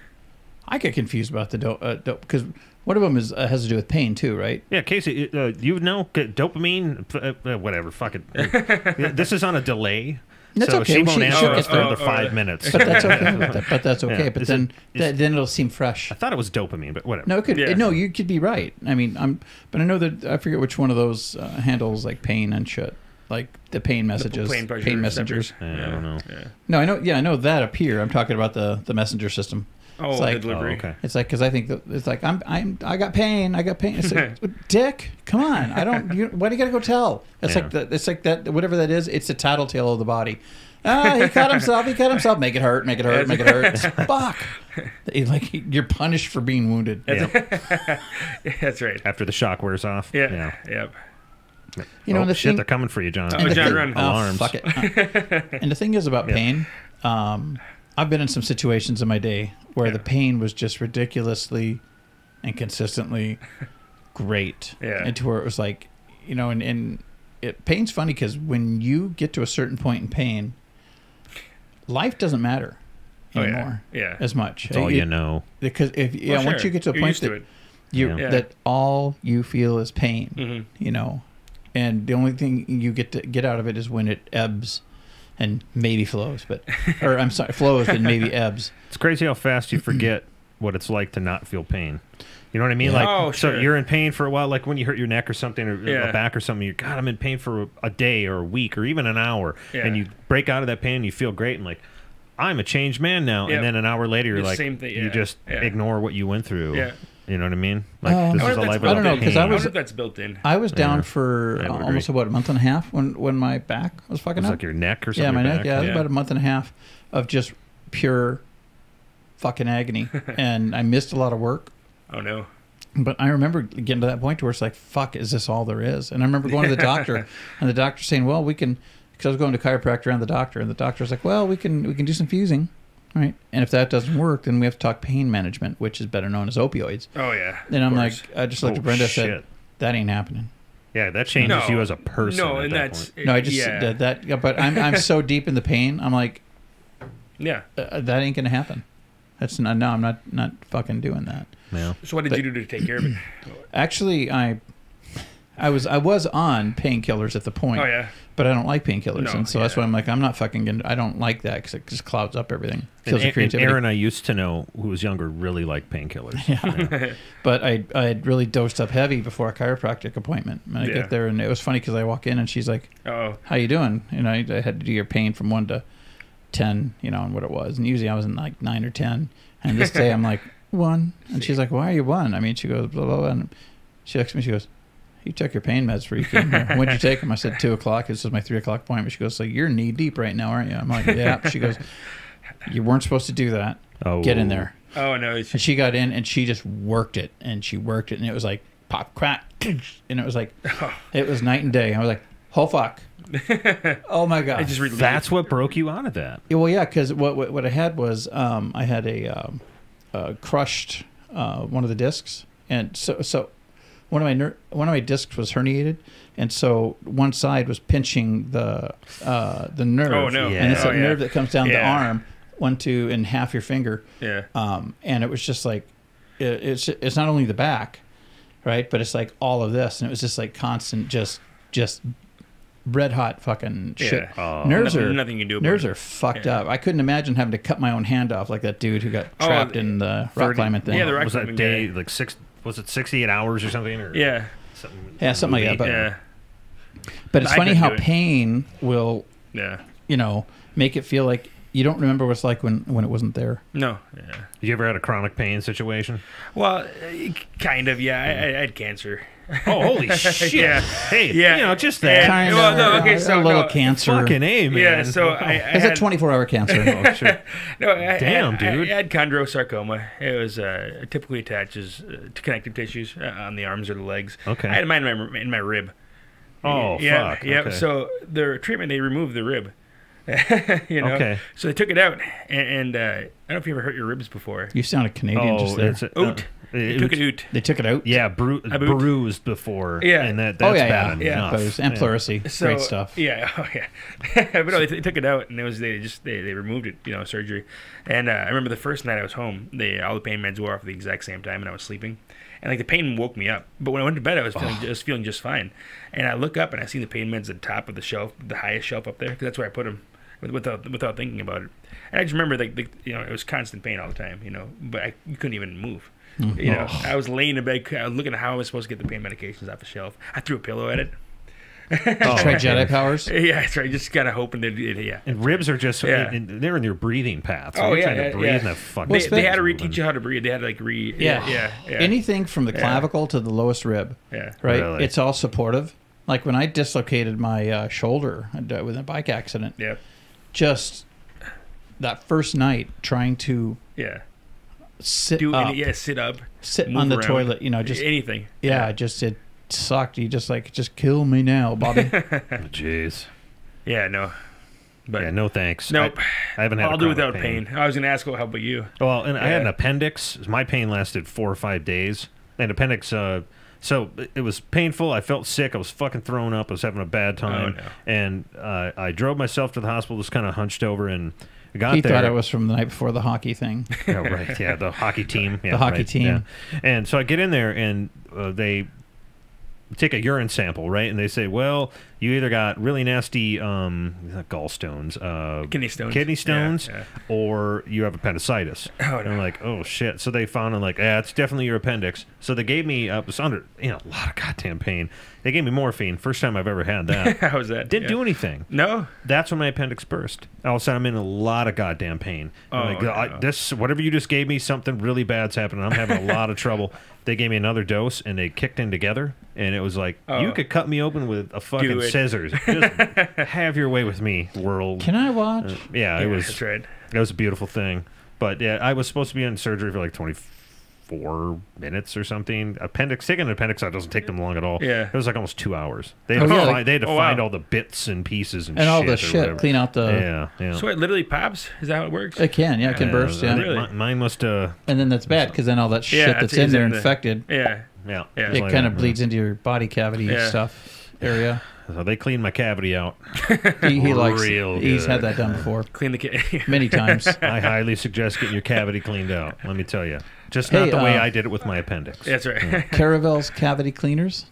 I get confused about the dope because one of them has to do with pain too, right? Yeah, Casey, you know dopamine, whatever. Fuck it. This is on a delay. That's so okay. she Well, won't she'll answer get us for there. the 5 minutes. But that's okay. But that's okay. Yeah. But Is then it- then it'll seem fresh. I thought it was dopamine, but whatever. No, it could. Yeah. No, you could be right. I mean, but I know that I forget which one of those handles like pain and shit, like the pain messages, Plain pleasure messengers. receptors. I don't know. Yeah. No, I know. Yeah, I know that up here. I'm talking about the messenger system. Oh, It's the like- Oh, delivery. okay. It's like because I think that it's like I got pain. It's like, Dick, come on. I don't. Why do you gotta go tell? It's Yeah. like it's like that. Whatever that is. It's the tattletale of the body. He cut himself. He cut himself. Make it hurt. Make it hurt. Make it hurt. Fuck. Like you're punished for being wounded. Yeah. That's right. After the shock wears off. Yeah. Yep. You know, oh, and the shit, thing, they're coming for you, John. Oh, the John, thing- run. Alarms. fuck it. And the thing is about pain. I've been in some situations in my day where the pain was just ridiculously and consistently great. Yeah. And to where it was like, you know, and pain's funny because when you get to a certain point in pain, life doesn't matter Oh, anymore yeah. as much. That's all you know. Because Well, once sure. you get to a You're point used to that it. Yeah. that all you feel is pain, Mm-hmm. you know, and the only thing you get to get out of it is when it ebbs and maybe flows, or I'm sorry, flows and maybe ebbs. It's crazy how fast you forget what it's like to not feel pain. You know what I mean? Yeah. Like, Oh, so sure. you're in pain for a while, like when you hurt your neck or something, or Yeah. a back or something. You're, God, I'm in pain for a day or a week or even an hour, Yeah. and you break out of that pain, and you feel great, and like, I'm a changed man now. Yep. And then an hour later, you're The like, same thing, you yeah. just Yeah. ignore what you went through. Yeah. You know what I mean? Like, I this wonder is a if life that's without I don't know, pain. 'cause I I was- wonder if that's built in. I was down Yeah. for I would almost agree. a month and a half when my back was fucking It's up. like your neck or something. Yeah, my your neck. back. Yeah, it was about a month and a half of just pure fucking agony, and I missed a lot of work. Oh no. But I remember getting to that point where it's like, fuck, is this all there is? And I remember going to the doctor, and the doctor saying, well, we can, because I was going to chiropractor and the doctor, and the doctor was like, well, we can do some fusing, right? And if that doesn't work, then we have to talk pain management, which is better known as opioids. Oh yeah. And I'm Of like, course. I just looked Oh, at Brenda and shit. said, that ain't happening. Yeah, that changes you as a person. No, at and that that's point. No, I just yeah. yeah, but I'm so deep in the pain. I'm like, Yeah. that ain't gonna happen. That's not. No, I'm not fucking doing that. Yeah. So what did you do to take care of it? Actually, I was on painkillers at the point. Oh yeah. But I don't like painkillers, No, and so that's yeah. why I'm like, I'm not fucking gonna. I don't like that because it just clouds up everything. Kills your And creativity. Aaron, I used to know, who was younger, really liked painkillers. Yeah. But I had really dosed up heavy before a chiropractic appointment. And I Yeah. get there, and it was funny because I walk in, and she's like, Oh. how you doing? And I had to do your pain from 1 to 10, you know, and what it was. And usually I was in like 9 or 10. And this day I'm like 1. And she's like, why are you 1? I mean, she goes, blah, blah, blah. And she looks at me, she goes, you took your pain meds for you came here. When'd you take them? I said 2 o'clock. This is my 3 o'clock appointment. She goes, so you're knee deep right now, aren't you? I'm like, yeah. She goes, you weren't supposed to do that. Oh. Get in there. Oh no. It's, And she got in and she just worked it. And she worked it. And it was like pop, crack. And it was like, it was night and day. I was like, oh, fuck. Oh, my God. I just relieved. That's what broke you out of that. Yeah, well, yeah, because what I had was I had a crushed one of the discs, and so one of my discs was herniated, and so one side was pinching the nerve. Oh, no. And it's Yeah. a nerve that comes down the Yeah. arm, 1, 2, and half your finger. Yeah. And it was just like it's not only the back, right, but it's like all of this, and it was just like constant, just red hot fucking shit. Yeah. Oh. Nerves Nothing you can do about nerves it. are fucked Yeah. up. I couldn't imagine having to cut my own hand off like that dude who got trapped in the rock 30 climbing thing. Yeah, the rock Was that climbing day guy. like was it 68 hours or something? Or Yeah. something, Yeah, something like that, but- Yeah. But it's I funny couldn't how do it. pain will, Yeah. you know, make it feel like you don't remember what it's like when it wasn't there. No. Yeah. You ever had a chronic pain situation? Well, kind of. Yeah. I had cancer. Oh, holy shit! Yeah. Hey, Yeah. you know, just that. Kind well, of no, okay, so a little no, cancer. Fucking A, man. Yeah. So I It's had, a 24-hour cancer. Oh, sure. No, I Damn, had, dude. I had chondrosarcoma. It was typically attaches to connective tissues on the arms or the legs. Okay. I had mine in my rib. Oh, yeah, fuck. yeah. Okay. So their treatment, they removed the rib. You know. Okay. So they took it out, and I don't know if you ever hurt your ribs before. You sounded Canadian just there. it's Oot. They took it out. They took it out. Yeah, boot. bruised before. Yeah. and that's Oh, yeah, bad yeah. enough. But it was, and pleurisy. So, Great stuff. Yeah, oh yeah. But no, they took it out, and they removed it, you know, surgery. And I remember the first night I was home, all the pain meds wore off at the exact same time, and I was sleeping, and like the pain woke me up. But when I went to bed, I was feeling just fine. And I look up and I see the pain meds at the top of the shelf, the highest shelf up there, because that's where I put them. without thinking about it. And I just remember it was constant pain all the time, but you couldn't even move. I was laying in bed looking at how I was supposed to get the pain medications off the shelf. I threw a pillow at it. Try Jedi powers. Yeah, that's right. Just kind of hoping that yeah. And ribs are just they're in your breathing path. So you're trying to breathe in that fucking. They had to reteach you how to breathe. They had to yeah. Anything from the clavicle to the lowest rib. Yeah. Right. Really? It's all supportive. Like when I dislocated my shoulder with a bike accident. Yeah. Just that first night trying to. Yeah. Sit up. Sit on the around, toilet. Just anything. Yeah. Just it sucked. You just kill me now, Bobby. Jeez. Yeah. No. But no thanks. Nope. I haven't had. I'll do without pain. I was going to ask, how about you? Well, and I had an appendix. My pain lasted 4 or 5 days. And appendix. So it was painful. I felt sick. I was fucking throwing up. I was having a bad time. Oh, no. And I drove myself to the hospital, just kind of hunched over and got he there. thought it was from the night before the hockey thing. Yeah, right. Yeah, the hockey team. Yeah, the hockey team. Yeah. And so I get in there, and they take a urine sample, right? And they say, well, you either got really nasty not gallstones, kidney stones, or you have appendicitis. Oh, no. And I'm like, oh shit. So they found, I'm like, it's definitely your appendix. So they gave me it was under a lot of goddamn pain. They gave me morphine. First time I've ever had that. How was that? Didn't do anything. No. That's when my appendix burst. All of a sudden, I'm in a lot of goddamn pain. This whatever you just gave me, something really bad's happening. I'm having a lot of trouble. They gave me another dose, and they kicked in together, and it was like, you could cut me open with a fucking scissors. Just have your way with me, world. Can I watch? It was. That's right. It was a beautiful thing. But yeah, I was supposed to be in surgery for like 24 minutes or something. Taking an appendix out doesn't take them long at all. Yeah. It was like almost 2 hours. They had to find all the bits and pieces and all shit the or shit, whatever. clean out the. Yeah. So it literally pops? Is that how it works? It can, it can burst. Yeah. Really? Mine must. And then that's bad because then all that shit that's in there infected. Yeah. It kind of bleeds into your body cavity stuff area. So they cleaned my cavity out. He likes. Real He's good. had that done before. Clean the many times. I highly suggest getting your cavity cleaned out. Let me tell you, just not the way I did it with my appendix. That's right. Yeah. Caravel's Cavity Cleaners.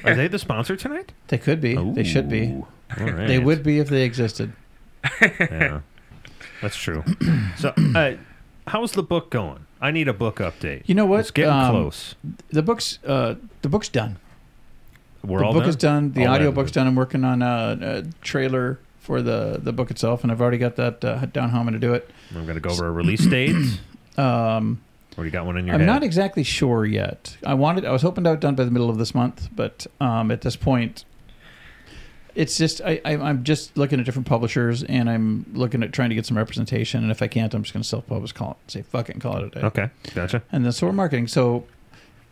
Are they the sponsor tonight? They could be. They should be. All right. They would be if they existed. Yeah, that's true. So, how's the book going? I need a book update. You know what? It's getting close. The book's done. The book is done. The audio book's done. I'm working on a trailer for the book itself, and I've already got that down how I'm going to do it. I'm going to go over a release date. Or you got one in your head? I'm not exactly sure yet. I was hoping to have it done by the middle of this month, but at this point, it's just I'm just looking at different publishers, and I'm looking at trying to get some representation. And if I can't, I'm just going to self-publish, call it a day. Okay, gotcha. And then so we're marketing. So,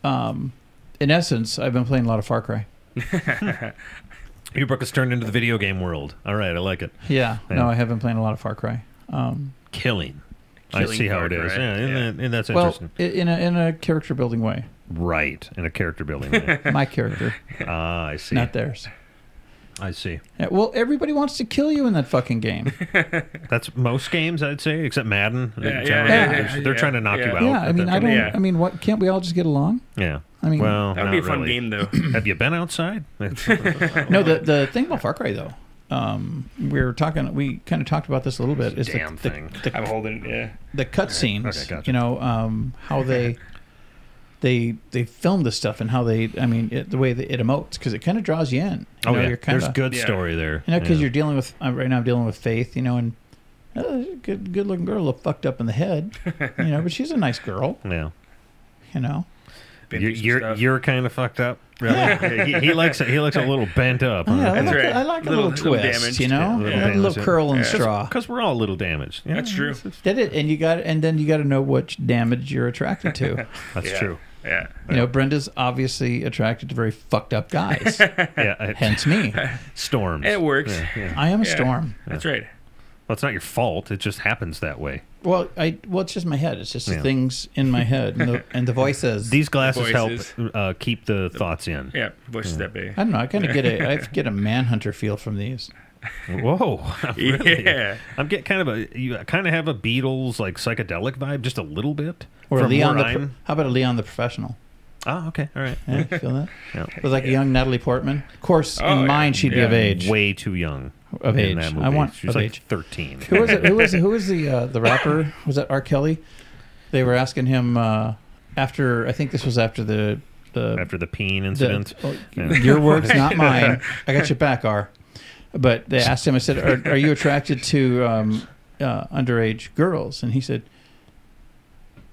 in essence, I've been playing a lot of Far Cry. Your book has turned into the video game world. All right, I like it. Yeah. No, I have been playing a lot of Far Cry. Killing. I see how it is. Yeah, and that's well, interesting. In a character building way. Right, in a character building way. My character. I see. Not theirs. I see. Yeah, well, everybody wants to kill you in that fucking game. That's most games, I'd say, except Madden. They're trying to knock you out. Yeah, I mean, what? Can't we all just get along? Yeah. I mean, well, that would be a fun game, though. Have you been outside? No, the thing about Far Cry, though, we kind of talked about this a little bit. Is Damn thing. I'm holding the cutscenes. Okay, gotcha. How they film this stuff and how the way that it emotes, because it kind of draws you in. There's good story there. Because you're dealing with right now. I'm dealing with Faith, and good looking girl, a little fucked up in the head, but she's a nice girl. Yeah. You're kind of fucked up. Really? Yeah. he likes a little bent up. Huh? Yeah, I like a little twist, damaged. A little curl and straw. Because we're all a little damaged. Yeah, that's true. And then you got to know which damage you're attracted to. That's true. Yeah. Brenda's obviously attracted to very fucked up guys. Hence me. Storms. It works. Yeah. I am a storm. That's right. Well, it's not your fault. It just happens that way. Well, it's just my head. It's just the things in my head and the voices. These glasses help keep the thoughts in. Yeah, voices that big. I don't know. I kind of get a Manhunter feel from these. Whoa! Really? Yeah. I'm getting you kind of have a Beatles like psychedelic vibe, just a little bit. Or Leon how about a Leon the Professional? Oh, okay, all right. Yeah, feel that? Yeah. It was like a young Natalie Portman. Of course, in mine she'd be of age. Way too young. of in age. that movie. I want She was of like age. 13. Who was it? Who was the rapper? Was that R. Kelly? They were asking him after. I think this was after the After the peen incident. Your words, not mine. I got your back, R. But they asked him. I said, "Are you attracted to underage girls?" And he said,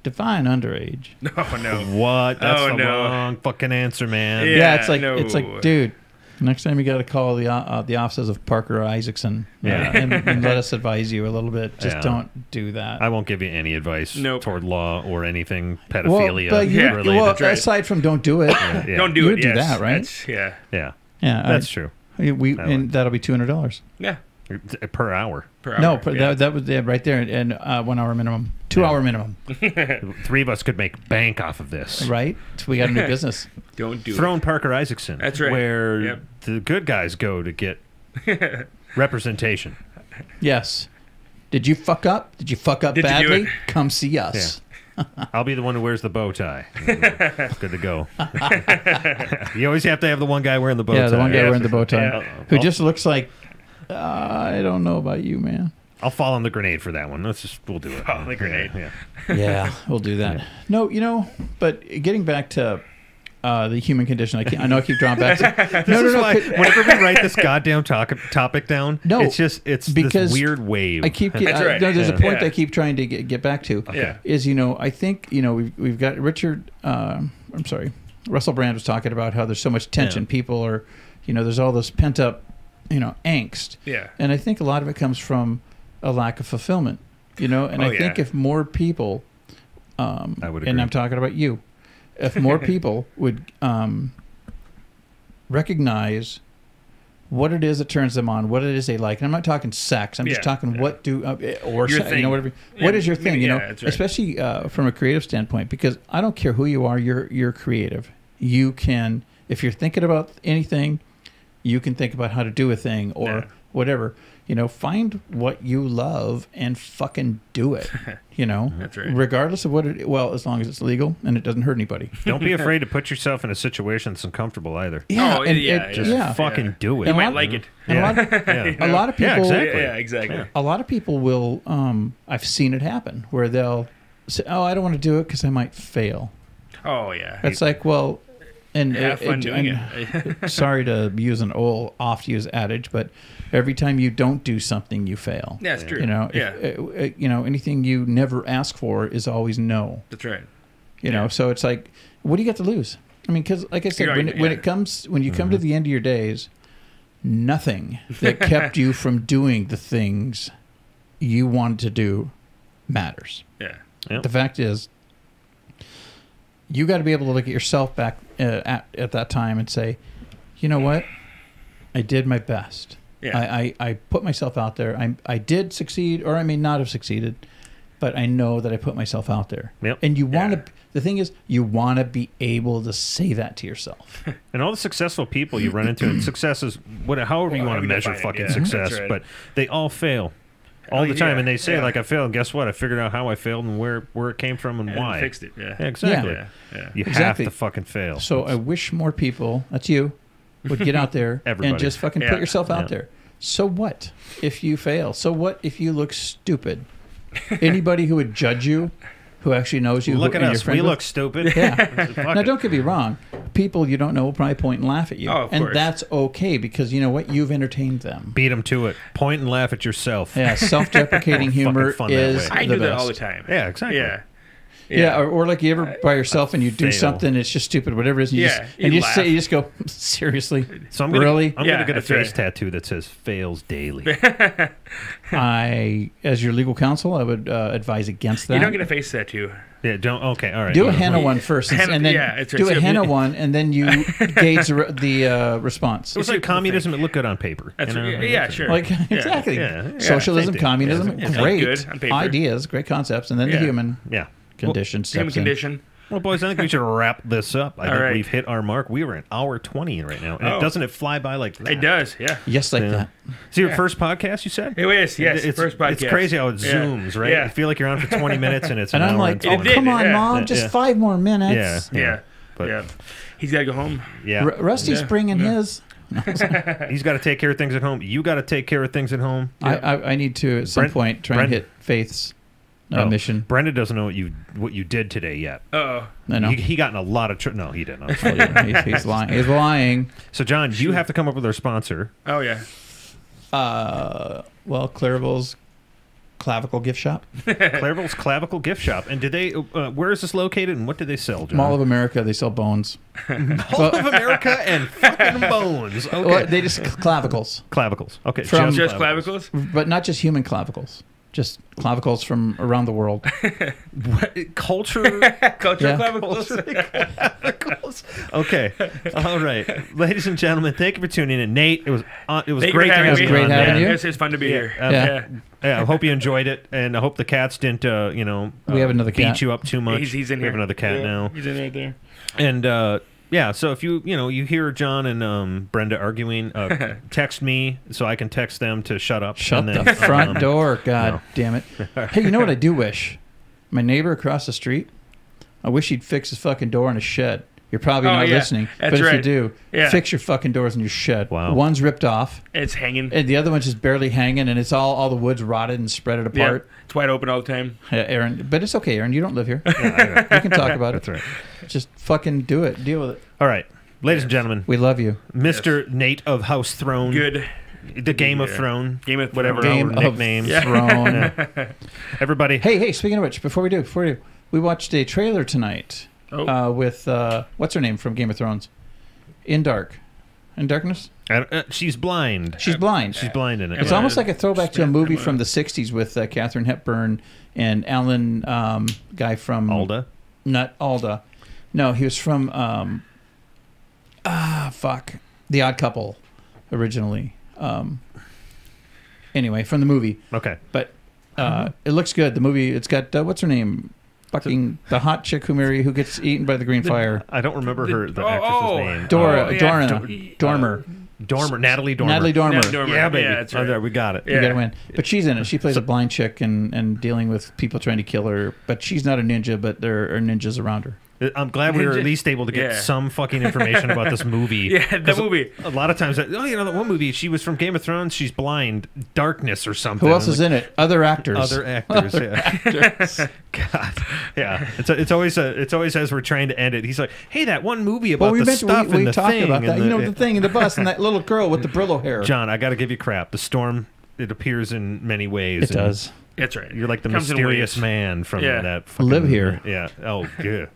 "Define underage." Oh no. What? That's the no. wrong fucking answer, man. Yeah. It's like no. dude. Next time you got to call the offices of Parker Isaacson and let us advise you a little bit. Just don't do that. I won't give you any advice Nope. toward law or anything pedophilia related. Well, That's right. aside from don't do it, Yeah. Don't do You it. would do Yes. that, right? That's- yeah. Yeah, yeah, that's true. And that'll be $200. Yeah. Per hour. Per hour. No, yeah. that was right there, and 1 hour minimum, 2 hour minimum, 3 of us could make bank off of this. right? So we got a new business. Don't do Throne Parker Isaacson. That's right. Where Yep. the good guys go to get representation. Yes. Did you fuck up? Did you fuck up Did you do badly? it? Come see us. I'll be the one who wears the bow tie. Good to go. You always have to have the one guy wearing the bow tie. Yeah, the one guy Yeah. wearing the bow tie, Yeah. who just looks like, I don't know about you, man. I'll fall on the grenade for that one. We'll do it. Fall on the grenade. Yeah. Yeah, we'll do that. No, but getting back to the human condition, I know I keep drawing back to... This is why whenever we write this goddamn topic down, No, it's because this weird wave. I keep That's right. no, there's a Yeah. point I keep trying to get back to. Yeah. Is I think we've got Richard. I'm sorry, Russell Brand was talking about how there's so much tension. Yeah. People are, there's all this pent up, angst. Yeah. And I think a lot of it comes from a lack of fulfillment. And I think if more people, I would agree. and I'm talking about you, if more people would recognize what it is that turns them on, what it is they like. And I'm not talking sex. I'm just talking what do or Your sex, thing. whatever. What is your thing? That's right. Especially from a creative standpoint, because I don't care who you are. You're creative. You can, if you're thinking about anything, you can think about how to do a thing or whatever. Find what you love and fucking do it. That's right. Regardless of what it. Well, as long as it's legal and it doesn't hurt anybody. Don't be afraid to put yourself in a situation that's uncomfortable either. Yeah, Oh, and yeah, Just fucking do it. You And might lot- like it. And Yeah. a lot of people. Yeah, exactly. Yeah, exactly. A lot of people will. I've seen it happen where they'll say, "Oh, I don't want to do it because I might fail." Oh, yeah. It's like, well, and Have fun doing it. Sorry to use an old, oft-used adage, but every time you don't do something, you fail. That's true. Anything you never ask for is always no. That's right. So it's like, what do you got to lose? I mean, because like I said, You're right, when you come to the end of your days, nothing that kept you from doing the things you wanted to do matters. Yeah. Yep. The fact is, you got to be able to look at yourself back at that time and say, you know what? I did my best. Yeah. I put myself out there. I did succeed, or I may not have succeeded, but I know that I put myself out there. Yep. And you want to. The thing is, you want to be able to say that to yourself. And all the successful people you run into, and success is however you want to measure fucking success, That's right. but they all fail all the time, yeah, and they say yeah. like I failed. Guess what? I figured out how I failed and where it came from and why. Fixed it. Yeah. Yeah, exactly. Yeah. You Exactly. have to fucking fail. So I wish more people, that's you, would get out there and Everybody. just fucking Yeah. put yourself out Yeah. there. So what if you fail? So what if you look stupid? Anybody who would judge you, who actually knows you, Look who, at and you're us. friends We with- look stupid. Yeah. Fuck Now, it. don't get me wrong. People you don't know will probably point and laugh at you. Oh, of and course. that's okay because you know what? You've entertained them. Beat them to it. Point and laugh at yourself. Yeah, self-deprecating humor fun that is way. I the do that best. all the time. Yeah, exactly. Yeah. Yeah, or like you ever by yourself and you do fail. something, it's just stupid, whatever it is. And you Yeah, just, and you you just go, seriously? So I'm gonna, Really? I'm Yeah, gonna get a that's face right. tattoo that says "fails daily." As your legal counsel, I would advise against that. You don't get a face tattoo. Yeah, don't. Okay, all right. Do a henna one first, and then Yeah, it's right. do a So- henna one, and then you gauge the response. It was like communism. It looked good on paper. That's you know? right. Yeah, sure. Like exactly, Yeah. socialism, Same thing. communism, Yeah. great Good on paper. ideas, great concepts, and then the Yeah. human Yeah. condition Human steps in. condition. Well, boys, I think we should wrap this up. I All think right. we've hit our mark. We were at hour 20 right now. And Oh. doesn't it fly by like that? It does. Yeah. Yes, like Yeah. that. It's your first podcast, you said? It is. Yes. It's, First podcast. It's crazy how it Yeah. zooms, right? Yeah. You feel like you're on for 20 minutes and it's And an I'm hour like, and oh, 20. It come did, on, yeah. Mom, just Yeah. 5 more minutes. Yeah. Yeah. But Yeah. He's got to go home. yeah. Rusty's Yeah. bringing Yeah. his He's got to take care of things at home. You got to take care of things at home. I need to at some point try and hit Faith's mission. Brenda doesn't know what you did today yet. Oh, I know. He got in a lot of no, he didn't. He's lying. He's lying. So, John, you have to come up with our sponsor. oh yeah. Well, Clarabelle's Clavicle Gift Shop. Clarabelle's Clavicle Gift Shop. And did they? Where is this located, and what do they sell, John? Mall of America. They sell bones. Mall of America and fucking bones. Okay. Well, they just clavicles, Clavicles. Okay. Just clavicles? but not just human clavicles. Just clavicles from around the world. Culture. Cultural Yeah. clavicles. Clavicles. Okay. All right. Ladies and gentlemen, thank you for tuning in. Nate, it was Thank you great for to having have me. you Great on, having man. you. It's fun to be here. Yeah. Yeah, I hope you enjoyed it, and I hope the cats didn't, We have another beat cat. you up too much. He's in We here. have another cat Yeah, now, He's in right there. and yeah. So if you hear John and Brenda arguing, text me so I can text them to shut up. Shut and then, the front door. God no. damn it. Hey, you know what I do wish? My neighbor across the street, I wish he'd fix his fucking door in his shed. You're probably Oh, not yeah. listening. That's but if you right. do, Yeah. fix your fucking doors in your shed. Wow. One's ripped off, It's hanging. and the other one's just barely hanging, and it's all the wood's rotted and spread it Yeah. apart. It's wide open all the time. Yeah, Aaron, but it's okay, Aaron. You don't live here. Yeah, We can talk about it. that's right. Just fucking do it. Deal with it. All right, ladies and gentlemen, We love you. Mr. Nate of House Throne, Good. the Game of Yeah. Throne, Game of whatever Thrones. Game our of nicknames. Throne. Everybody, Hey, speaking of which, before we do, we watched a trailer tonight Oh. with what's her name from Game of Thrones? In Darkness. she's blind. She's blind. She's blind in it. It's yeah. almost like a throwback to a movie Emma. from the '60s with Katharine Hepburn and Alan, guy from Alda. Not Alda. No, he was from The Odd Couple, originally. Anyway, from the movie. Okay. But it looks good. The movie. It's got what's her name? Fucking the hot chick who gets eaten by the green fire. I don't remember the oh, actress's name. Dormer. Dormer. Natalie Dormer. Natalie Dormer. Natalie Dormer. Yeah, baby. Yeah, that's right. Oh, there, we got it. You Yeah. gotta win. But she's in it. She plays a blind chick and dealing with people trying to kill her. But she's not a ninja, but there are ninjas around her. I'm glad we were at least able to get Yeah. some fucking information about this movie. Yeah, the 'Cause movie. A lot of times, that one movie, she was from Game of Thrones, she's blind, Darkness or something. Who else is in it? Other actors. Other actors, yeah. God, yeah. It's always as we're trying to end it. He's like, "Hey, that one movie about Well, the stuff we and the talked thing, about that. and The thing in the bus and that little girl with the Brillo hair. John, I got to give you crap. The storm, it appears in many ways. It and does. That's right. You're like the Comes in mysterious waves. man from Yeah. that. Fucking, Live here. Yeah. Oh, good.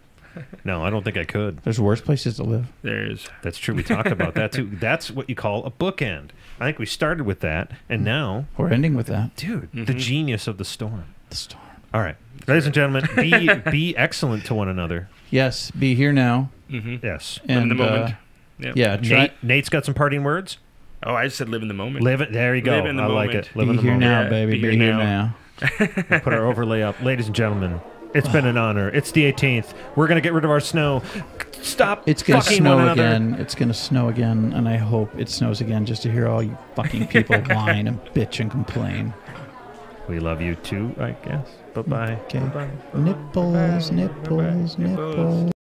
No, I don't think I could. There's worse places to live. There's. That's true. We talked about that too. That's what you call a bookend. I think we started with that, and now, We're ending with that. dude, the genius of the storm. The storm. All right, ladies and gentlemen, be excellent to one another. Yes, be here now. Mm-hmm. Yes. And, in the moment. Yep. Yeah, try, Nate's got some parting words. Oh, I just said live in the moment. Live it. There you go. Live in the I like moment. it. Live be in the here moment. now, Yeah, baby. be Be here here now. now. We'll put our overlay up, ladies and gentlemen. It's been an honor. It's the 18th. We're gonna get rid of our snow. Stop. It's gonna fucking snow one another. again. It's gonna snow again, and I hope it snows again just to hear all you fucking people whine and bitch and complain. We love you too, I guess. Bye bye. Okay. Bye-bye. Nipples, nipples, nipples.